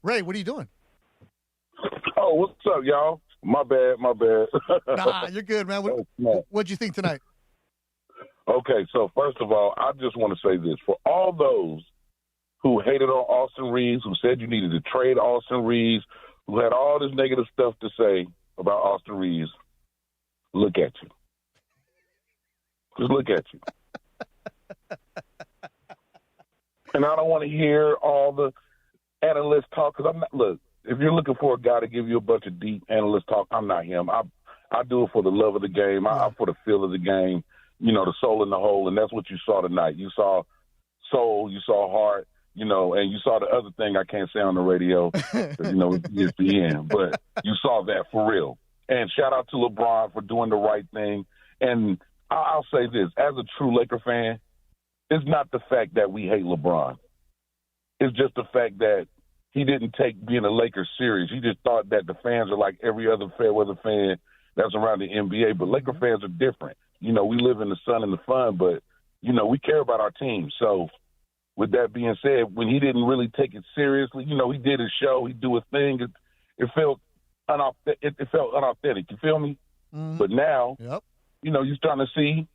Ray, what are you doing? Oh, what's up, y'all? My bad. Nah, you're good, man. What'd you think tonight? Okay, so first of all, I just want to say this. For all those who hated on Austin Reeves, who said you needed to trade Austin Reeves, who had all this negative stuff to say about Austin Reeves, look at you. Just look at you. And I don't want to hear all the analyst talk, because look, if you're looking for a guy to give you a bunch of deep analyst talk, I'm not him. I do it for the love of the game. I for the feel of the game, the soul in the hole, and that's what you saw tonight. You saw soul, you saw heart, and you saw the other thing I can't say on the radio, it's ESPN, but you saw that for real. And shout out to LeBron for doing the right thing. And I'll say this, as a true Laker fan, it's not the fact that we hate LeBron. It's just the fact that he didn't take being a Lakers serious. He just thought that the fans are like every other fair weather fan that's around the NBA. But Laker fans are different. We live in the sun and the fun, but, we care about our team. So with that being said, when he didn't really take it seriously, he did his show, he do his thing. It felt unauthentic. You feel me? Mm-hmm. But now, you're starting to see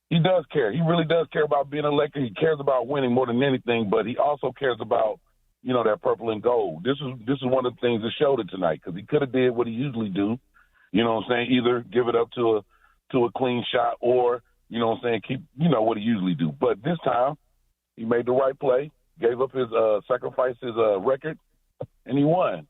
he does care. He really does care about being a Laker. He cares about winning more than anything, but he also cares about, that purple and gold. This is one of the things that showed it tonight, because he could have did what he usually do. You know what I'm saying? Either give it up to a clean shot or, keep, what he usually do. But this time, he made the right play, gave up his sacrificed his record, and he won.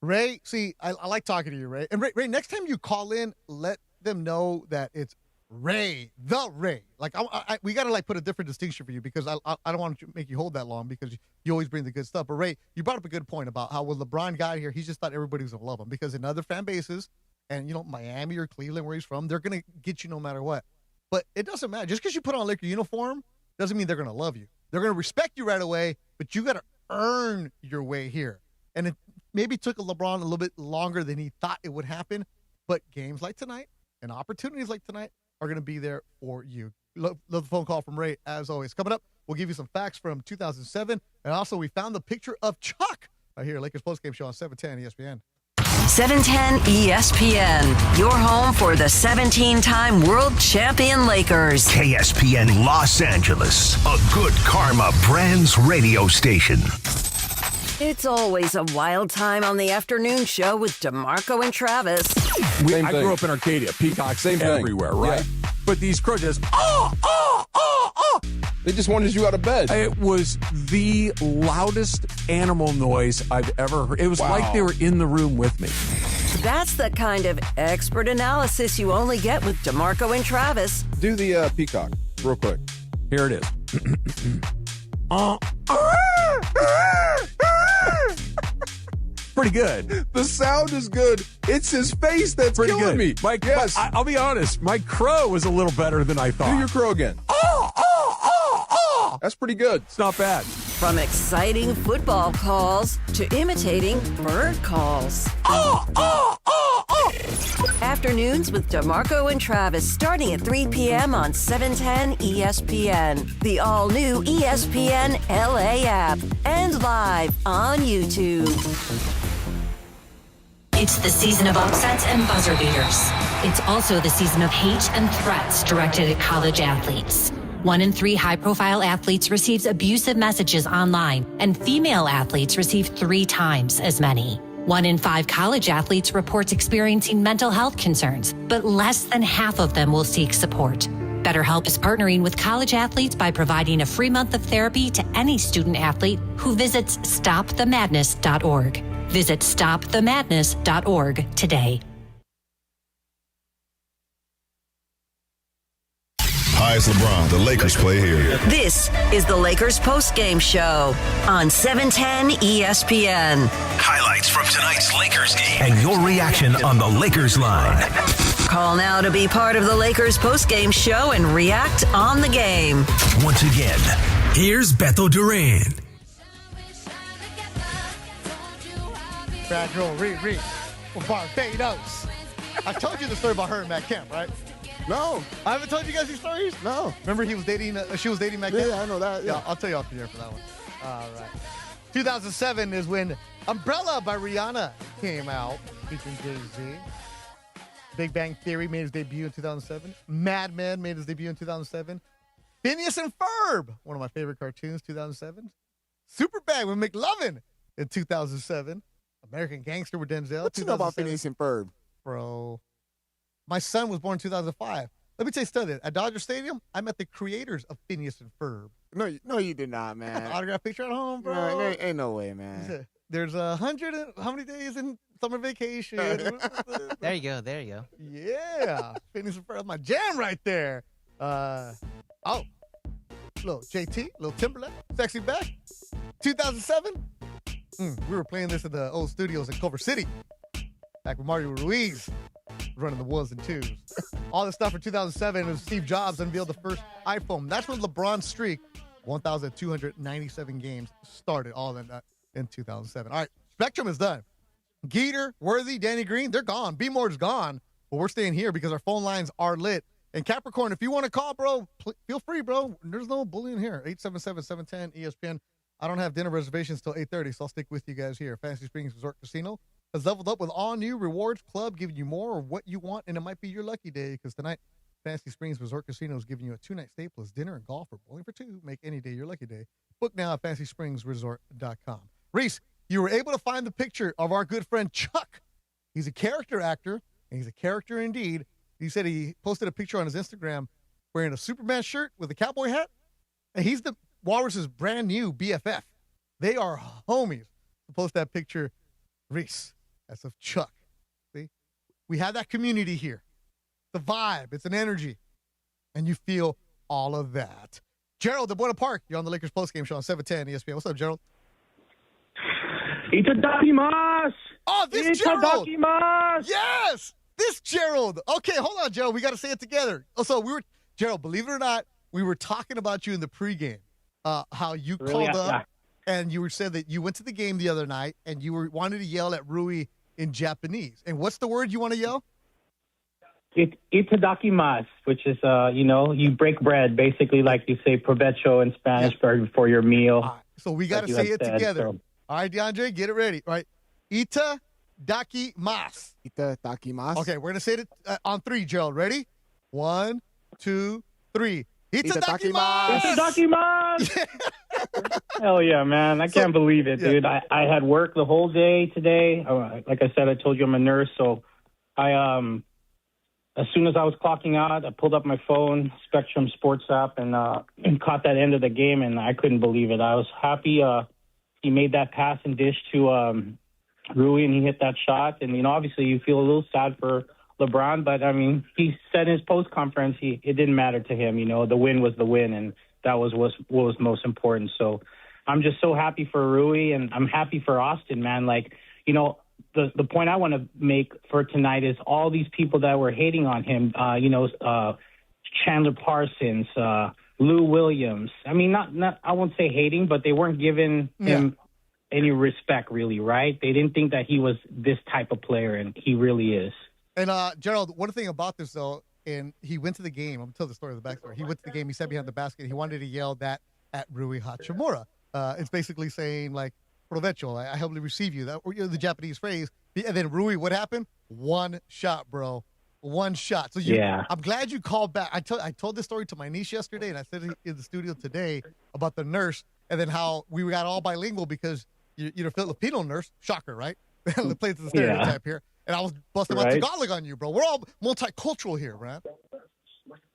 Ray, see, I like talking to you, Ray. And Ray, next time you call in, let them know that it's Ray, the Ray. Like, we got to, put a different distinction for you, because I don't want to make you hold that long, because you always bring the good stuff. But, Ray, you brought up a good point about how when LeBron got here, he just thought everybody was going to love him, because in other fan bases, and, Miami or Cleveland, where he's from, they're going to get you no matter what. But it doesn't matter. Just because you put on a Laker uniform doesn't mean they're going to love you. They're going to respect you right away, but you got to earn your way here. And it maybe took LeBron a little bit longer than he thought it would happen, but games like tonight and opportunities like tonight are going to be there for you. Love the phone call from Ray, as always. Coming up, we'll give you some facts from 2007, and also we found the picture of Chuck right here, Lakers postgame show on 710 ESPN. 710 ESPN, your home for the 17-time world champion Lakers. KSPN Los Angeles, a Good Karma Brands radio station. It's always a wild time on the afternoon show with DeMarco and Travis. I grew up in Arcadia, Peacock, same everywhere, right? Yeah. But these crows just, They just wanted you out of bed. It was the loudest animal noise I've ever heard. It was like they were in the room with me. That's the kind of expert analysis you only get with DeMarco and Travis. Do the Peacock real quick. Here it is. Pretty good. The sound is good. It's his face that's pretty killing good. me. Yes. I'll be honest. My crow was a little better than I thought. Do your crow again. That's pretty good. It's not bad. From exciting football calls to imitating bird calls. Afternoons with DeMarco and Travis starting at 3 p.m. on 710 ESPN, the all-new ESPN LA app, and live on YouTube. It's the season of upsets and buzzer beaters. It's also the season of hate and threats directed at college athletes. 1 in 3 high-profile athletes receives abusive messages online, and female athletes receive 3 times as many. 1 in 5 college athletes reports experiencing mental health concerns, but less than half of them will seek support. BetterHelp is partnering with college athletes by providing a free month of therapy to any student athlete who visits stopthemadness.org. Visit stopthemadness.org today. Hi, it's LeBron. The Lakers play here. This is the Lakers postgame show on 710 ESPN. Highlights from tonight's Lakers game and your reaction on the Lakers line. Call now to be part of the Lakers postgame show and react on the game. Once again, here's Beto Duran. Bad girl, Riri, Barbados. I told you the story about her and Matt Kemp, right? No. I haven't told you guys these stories? No. Remember she was dating Matt Kemp? Yeah, I know that. Yeah. I'll tell you off the air for that one. All right. 2007 is when Umbrella by Rihanna came out, featuring Jay-Z. Big Bang Theory made his debut in 2007. Mad Men made his debut in 2007. Phineas and Ferb, one of my favorite cartoons, 2007. Superbad with McLovin in 2007. American Gangster with Denzel. What you know about Phineas and Ferb? Bro, my son was born in 2005. Let me tell you something. At Dodger Stadium, I met the creators of Phineas and Ferb. No, you did not, man. Autograph picture at home, bro. No, ain't no way, man. There's 100 and how many days in summer vacation? There you go. Yeah. Phineas and Ferb, my jam right there. Little JT, little Timberlake, Sexy Back. 2007. We were playing this at the old studios in Culver City. Back with Mario Ruiz running the ones and twos. All the stuff for 2007 was Steve Jobs unveiled the first iPhone. That's when LeBron's streak, 1,297 games, started all in 2007. All right, Spectrum is done. Geeter, Worthy, Danny Green, they're gone. B-More's gone, but we're staying here because our phone lines are lit. And Capricorn, if you want to call, bro, feel free, bro. There's no bullying here. 877-710 ESPN. I don't have dinner reservations till 8:30, so I'll stick with you guys here. Fantasy Springs Resort Casino has leveled up with all-new Rewards Club, giving you more of what you want, and it might be your lucky day because tonight, Fantasy Springs Resort Casino is giving you a 2-night stay plus dinner and golf or bowling for 2. Make any day your lucky day. Book now at FantasySpringsResort.com. Reese, you were able to find the picture of our good friend Chuck. He's a character actor, and he's a character indeed. He said he posted a picture on his Instagram wearing a Superman shirt with a cowboy hat, and he's the Walrus's brand new BFF. They are homies. Post that picture, Reese. That's of Chuck. See? We have that community here. The vibe. It's an energy. And you feel all of that. Gerald at Buena Park, you're on the Lakers postgame show on 710 ESPN. What's up, Gerald? Itadakimasu! Oh, this Gerald! Itadakimasu! Yes! This Gerald! Okay, hold on, Gerald. We got to say it together. So Gerald, believe it or not, we were talking about you in the pregame. How you called up and you said that you went to the game the other night and you wanted to yell at Rui in Japanese. And what's the word you want to yell? Itadakimasu, which is, you break bread, basically like you say provecho in Spanish for your meal. Right. So we got to say it together. So. All right, DeAndre, get it ready. All right. Itadakimasu. Itadakimasu. Okay, we're going to say it on 3, Gerald. Ready? 1, 2, 3. Itadakimasu! Itadakimasu! Hell yeah, man. I can't believe it, dude. I had work the whole day today. Like I said, I told you I'm a nurse, so I as soon as I was clocking out, I pulled up my phone, Spectrum Sports app, and caught that end of the game, and I couldn't believe it. I was happy he made that pass and dish to Rui, and he hit that shot. And, obviously you feel a little sad for LeBron, but, he said in his post-conference it didn't matter to him. The win was the win, and that was what was most important. So I'm just so happy for Rui, and I'm happy for Austin, man. Like, the point I want to make for tonight is all these people that were hating on him, Chandler Parsons, Lou Williams. I mean, not I won't say hating, but they weren't giving him any respect, really, right? They didn't think that he was this type of player, and he really is. And Gerald, one thing about this though, and he went to the game. I'm gonna tell the story of the backstory. He went to the game. He sat behind the basket. He wanted to yell that at RUI Hachimura. It's basically saying like "provecho," I humbly receive you. That, or the Japanese phrase. And then RUI, what happened? One shot, bro. One shot. So I'm glad you called back. I told this story to my niece yesterday, and I said it in the studio today about the nurse, and then how we got all bilingual because you're a Filipino nurse. Shocker, right? It plays the stereotype here. And I was busting my Tagalog on you, bro. We're all multicultural here, man.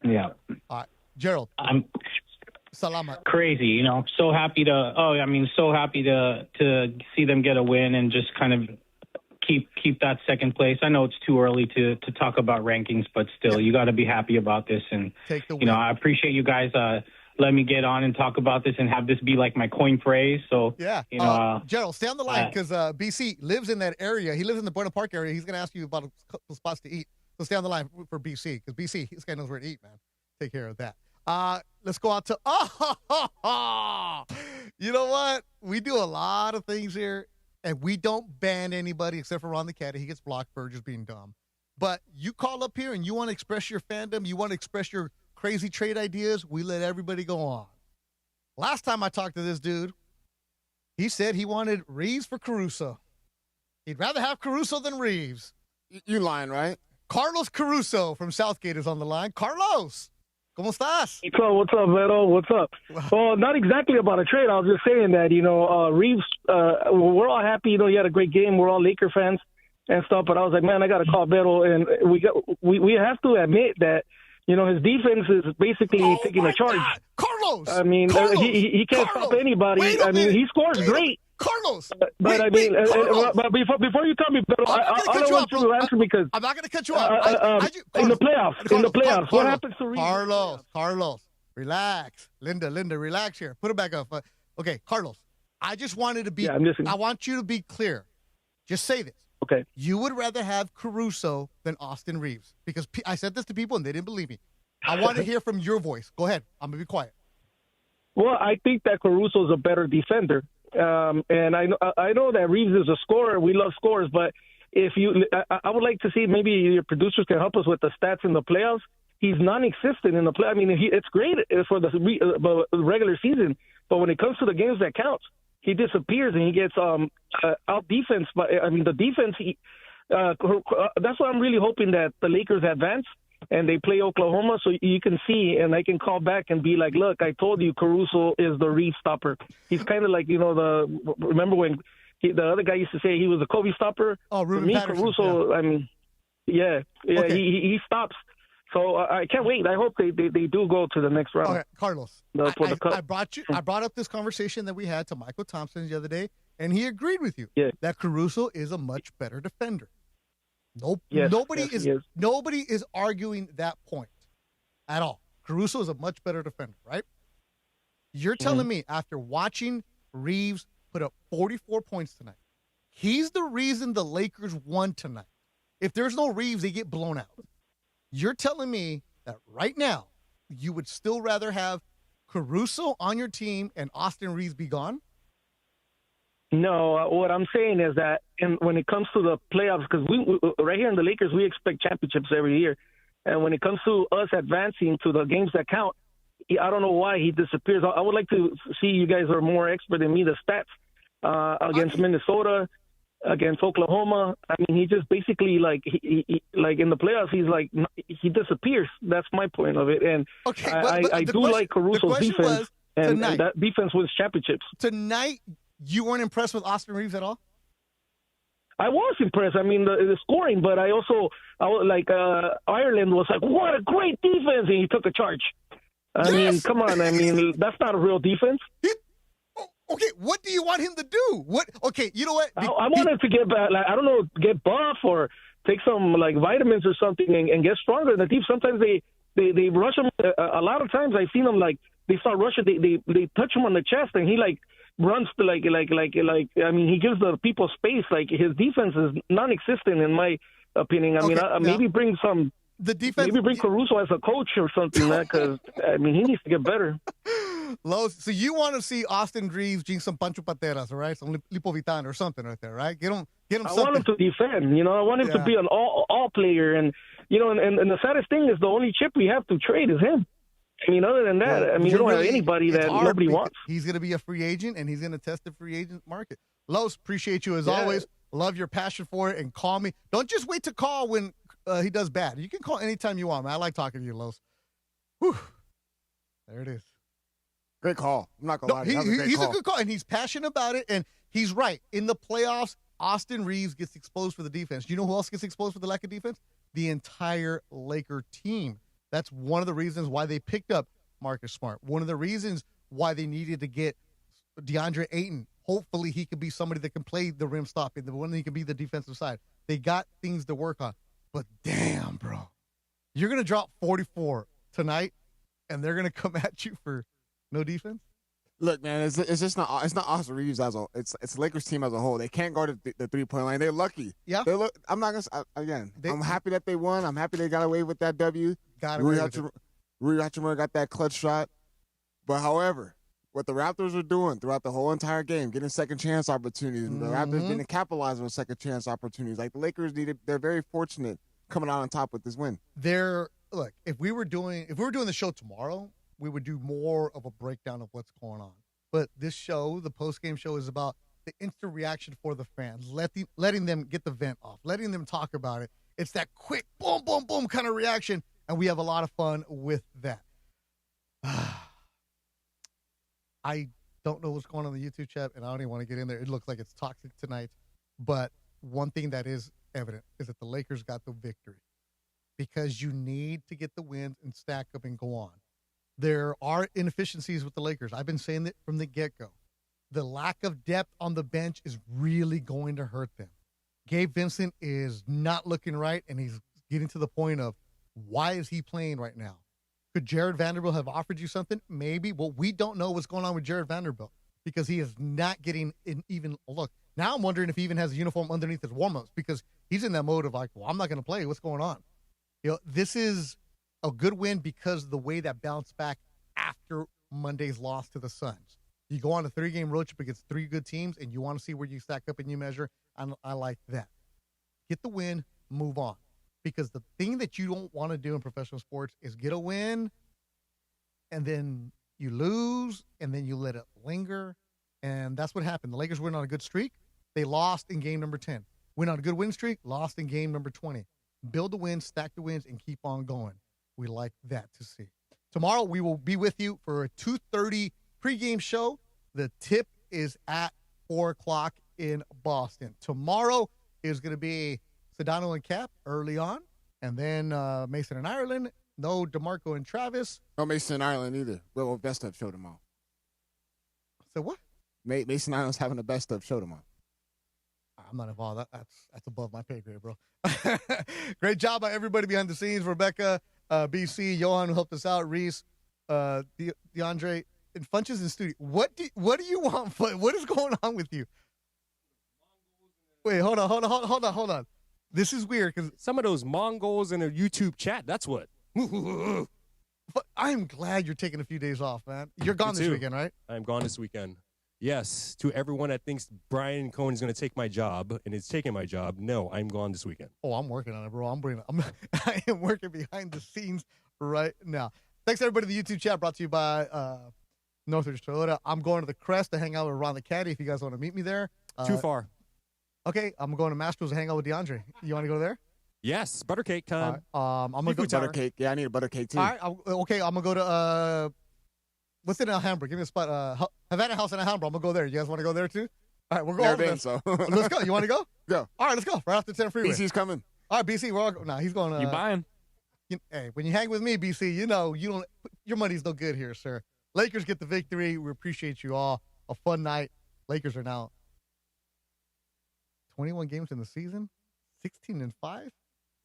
Yeah. All right, Gerald. I'm Salamat. Crazy, so happy to see them get a win and just kind of keep that second place. I know it's too early to talk about rankings, but still, you got to be happy about this. And take the win. I appreciate you guys let me get on and talk about this and have this be like my coin phrase. So Gerald, stay on the line because BC lives in that area. He lives in the Buena Park area. He's going to ask you about a couple spots to eat. So stay on the line for BC because BC, this guy knows where to eat, man. Take care of that. Let's go out to you know what? We do a lot of things here, and we don't ban anybody except for Ron the Caddy. He gets blocked for just being dumb. But you call up here and you want to express your fandom, you want to express your crazy trade ideas, we let everybody go on. Last time I talked to this dude, he said he wanted Reeves for Caruso. He'd rather have Caruso than Reeves. You lying, right? Carlos Caruso from Southgate is on the line. Carlos, ¿cómo estás? What's up, Beto? What's up? Well, not exactly about a trade. I was just saying that, Reeves, we're all happy, he had a great game. We're all Laker fans and stuff, but I was like, man, I got to call Beto, and we have to admit that, his defense is basically taking a charge. God. Carlos! I mean, he can't stop anybody. I mean, he scores great. Carlos! But before you tell me, Beto, I want you to answer because I'm not going to cut you off. In the playoffs, what happens to Reeves? Carlos, relax. Linda, relax here. Put it back up. Okay, Carlos, I just wanted to be, I want you to be clear. Just say this. Okay. You would rather have Caruso than Austin Reeves because I said this to people and they didn't believe me. I want to hear from your voice. Go ahead. I'm going to be quiet. Well, I think that Caruso is a better defender. And I know that Reeves is a scorer. We love scorers, but I would like to see maybe your producers can help us with the stats in the playoffs. He's non-existent in the play. I mean, it's great for the regular season, but when it comes to the games that count, he disappears and he gets out defense. But I mean, the defense. That's why I'm really hoping that the Lakers advance and they play Oklahoma, so you can see and I can call back and be like, look, I told you Caruso is the Reed stopper. He's kind of like remember when the other guy used to say he was the Kobe stopper. Oh, Ruben Patterson, Caruso. Yeah. I mean, okay. he stops. So I can't wait. I hope they do go to the next round. Okay, Carlos, I brought up this conversation that we had to Michael Thompson the other day, and he agreed with you that Caruso is a much better defender. Nobody is arguing that point at all. Caruso is a much better defender, right? You're telling me after watching Reeves put up 44 points tonight, he's the reason the Lakers won tonight. If there's no Reeves, they get blown out. You're telling me that right now you would still rather have Caruso on your team and Austin Reeves be gone? No, what I'm saying is that when it comes to the playoffs, because we right here in the Lakers, we expect championships every year. And when it comes to us advancing to the games that count, I don't know why he disappears. I would like to see, you guys are more expert than me, the stats against Minnesota, against Oklahoma. I mean, he just basically he like in the playoffs, he disappears. That's my point of it. And I do like Caruso's defense, and that defense wins championships. Tonight, you weren't impressed with Austin Reeves at all? I was impressed. I mean, the scoring, but I was like Ireland was like, what a great defense, and he took a charge. I mean, come on. I mean, that's not a real defense. Okay, what do you want him to do? What? Okay, you know what? I want him to get back. Like, I don't know, get buff or take some vitamins or something and get stronger. The team sometimes they rush him. A lot of times I've seen them they start rushing. They touch him on the chest and he runs to I mean, he gives the people space. Like, his defense is non-existent in my opinion. I mean, maybe bring some The defense. Maybe bring Caruso as a coach or something, man, because, I mean, he needs to get better. Los, so you want to see Austin Reeves drink some Pancho Pateras, all right? Some Lipovitan or something right there, right? Get him I something. want him to defend, you know. I want him to be an all player. And, you know, and the saddest thing is the only chip we have to trade is him. I mean, other than that, I mean, we don't have anybody that nobody wants. He's going to be a free agent, and he's going to test the free agent market. Los, appreciate you as always. Love your passion for it, and call me. Don't just wait to call when he does bad. You can call anytime you want, man. I like talking to you, Los. Whew. There it is. Great call. I'm not going to lie to you. He's a good call, and he's passionate about it, and he's right. In the playoffs, Austin Reeves gets exposed for the defense. You know who else gets exposed for the lack of defense? The entire Laker team. That's one of the reasons why they picked up Marcus Smart. One of the reasons why they needed to get DeAndre Ayton. Hopefully he could be somebody that can play the rim stopping, the one that he can be the defensive side. They got things to work on. But damn, bro. You're going to drop 44 tonight, and they're going to come at you for no defense? Look, man, it's just not Austin Reeves as a it's the Lakers team as a whole. They can't guard the 3-point line. They're lucky. Yeah. I'm not gonna I'm happy that they won. I'm happy they got away with that W. Rui Hachimura got that clutch shot. But however, what the Raptors are doing throughout the whole entire game, getting second chance opportunities, the Raptors didn't capitalize on second chance opportunities. Like the Lakers they're very fortunate coming out on top with this win. Look, if we were doing the show tomorrow, we would do more of a breakdown of what's going on. But this show, the post-game show, is about the instant reaction for the fans, letting them get the vent off, letting them talk about it. It's that quick boom, boom, boom kind of reaction, and we have a lot of fun with that. I don't know what's going on in the YouTube chat, and I don't even want to get in there. It looks like it's toxic tonight. But one thing that is evident is that the Lakers got the victory because you need to get the wins and stack up and go on. There are inefficiencies with the Lakers. I've been saying that from the get-go. The lack of depth on the bench is really going to hurt them. Gabe Vincent is not looking right, and he's getting to the point of, why is he playing right now? Could Jared Vanderbilt have offered you something? Maybe. Well, we don't know what's going on with Jared Vanderbilt because he is not getting an even look. Now I'm wondering if he even has a uniform underneath his warm-ups because he's in that mode of like, well, I'm not going to play. What's going on? This is a good win because of the way that bounced back after Monday's loss to the Suns. You go on a 3-game road trip against 3 good teams, and you want to see where you stack up and you measure. I like that. Get the win, move on. Because the thing that you don't want to do in professional sports is get a win, and then you lose, and then you let it linger. And that's what happened. The Lakers went on a good streak. They lost in game number 10. Went on a good win streak, lost in game number 20. Build the wins, stack the wins, and keep on going. We like that to see. Tomorrow, we will be with you for a 2:30 pregame show. The tip is at 4 o'clock in Boston. Tomorrow is going to be Sedano and Cap early on, and then Mason and Ireland. No DeMarco and Travis. No Mason and Ireland either. We'll best of show tomorrow. So what? Mason Ireland's having a best of show tomorrow. I'm not involved. That's above my pay grade, bro. Great job by everybody behind the scenes. Rebecca, BC, Johan, who helped us out, Reese, DeAndre, and Funches in studio. What do you want? What is going on with you? Wait, hold on. This is weird because some of those Mongols in a YouTube chat. That's what. But I'm glad you're taking a few days off, man. You're gone this weekend, right? I'm gone this weekend. Yes, to everyone that thinks Brian Cohen is going to take my job and is taking my job, no, I'm gone this weekend. Oh, I'm working on it, bro. I am working behind the scenes right now. Thanks, everybody, to the YouTube chat brought to you by Northridge Toyota. I'm going to the Crest to hang out with Ron the Caddy if you guys want to meet me there. Too far. Okay, I'm going to Mastro's to hang out with DeAndre. You want to go there? Yes, butter cake time. I'm going to go to butter cake. Yeah, I need a butter cake, too. All right, okay, I'm going to go to what's in Alhambra? Give me a spot. Havana House in Alhambra. I'm going to go there. You guys want to go there, too? All right, we're going over there. So. Let's go. You want to go? Go. All right, let's go. Right after 10 freeway. BC's coming. All right, BC, we're all going. Nah, he's going. You buying? Hey, when you hang with me, BC, you know your money's no good here, sir. Lakers get the victory. We appreciate you all. A fun night. Lakers are now 21 games in the season, 16-5.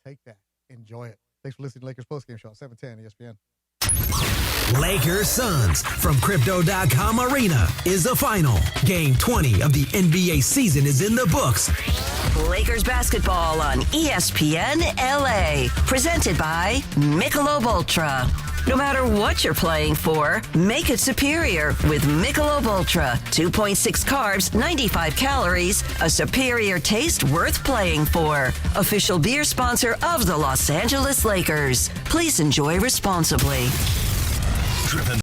Take that. Enjoy it. Thanks for listening to Lakers Postgame Show on 710 ESPN. Lakers Suns from Crypto.com Arena is the final. Game 20 of the NBA season is in the books. Lakers basketball on ESPN LA. Presented by Michelob Ultra. No matter what you're playing for, make it superior with Michelob Ultra. 2.6 carbs, 95 calories, a superior taste worth playing for. Official beer sponsor of the Los Angeles Lakers. Please enjoy responsibly. Driven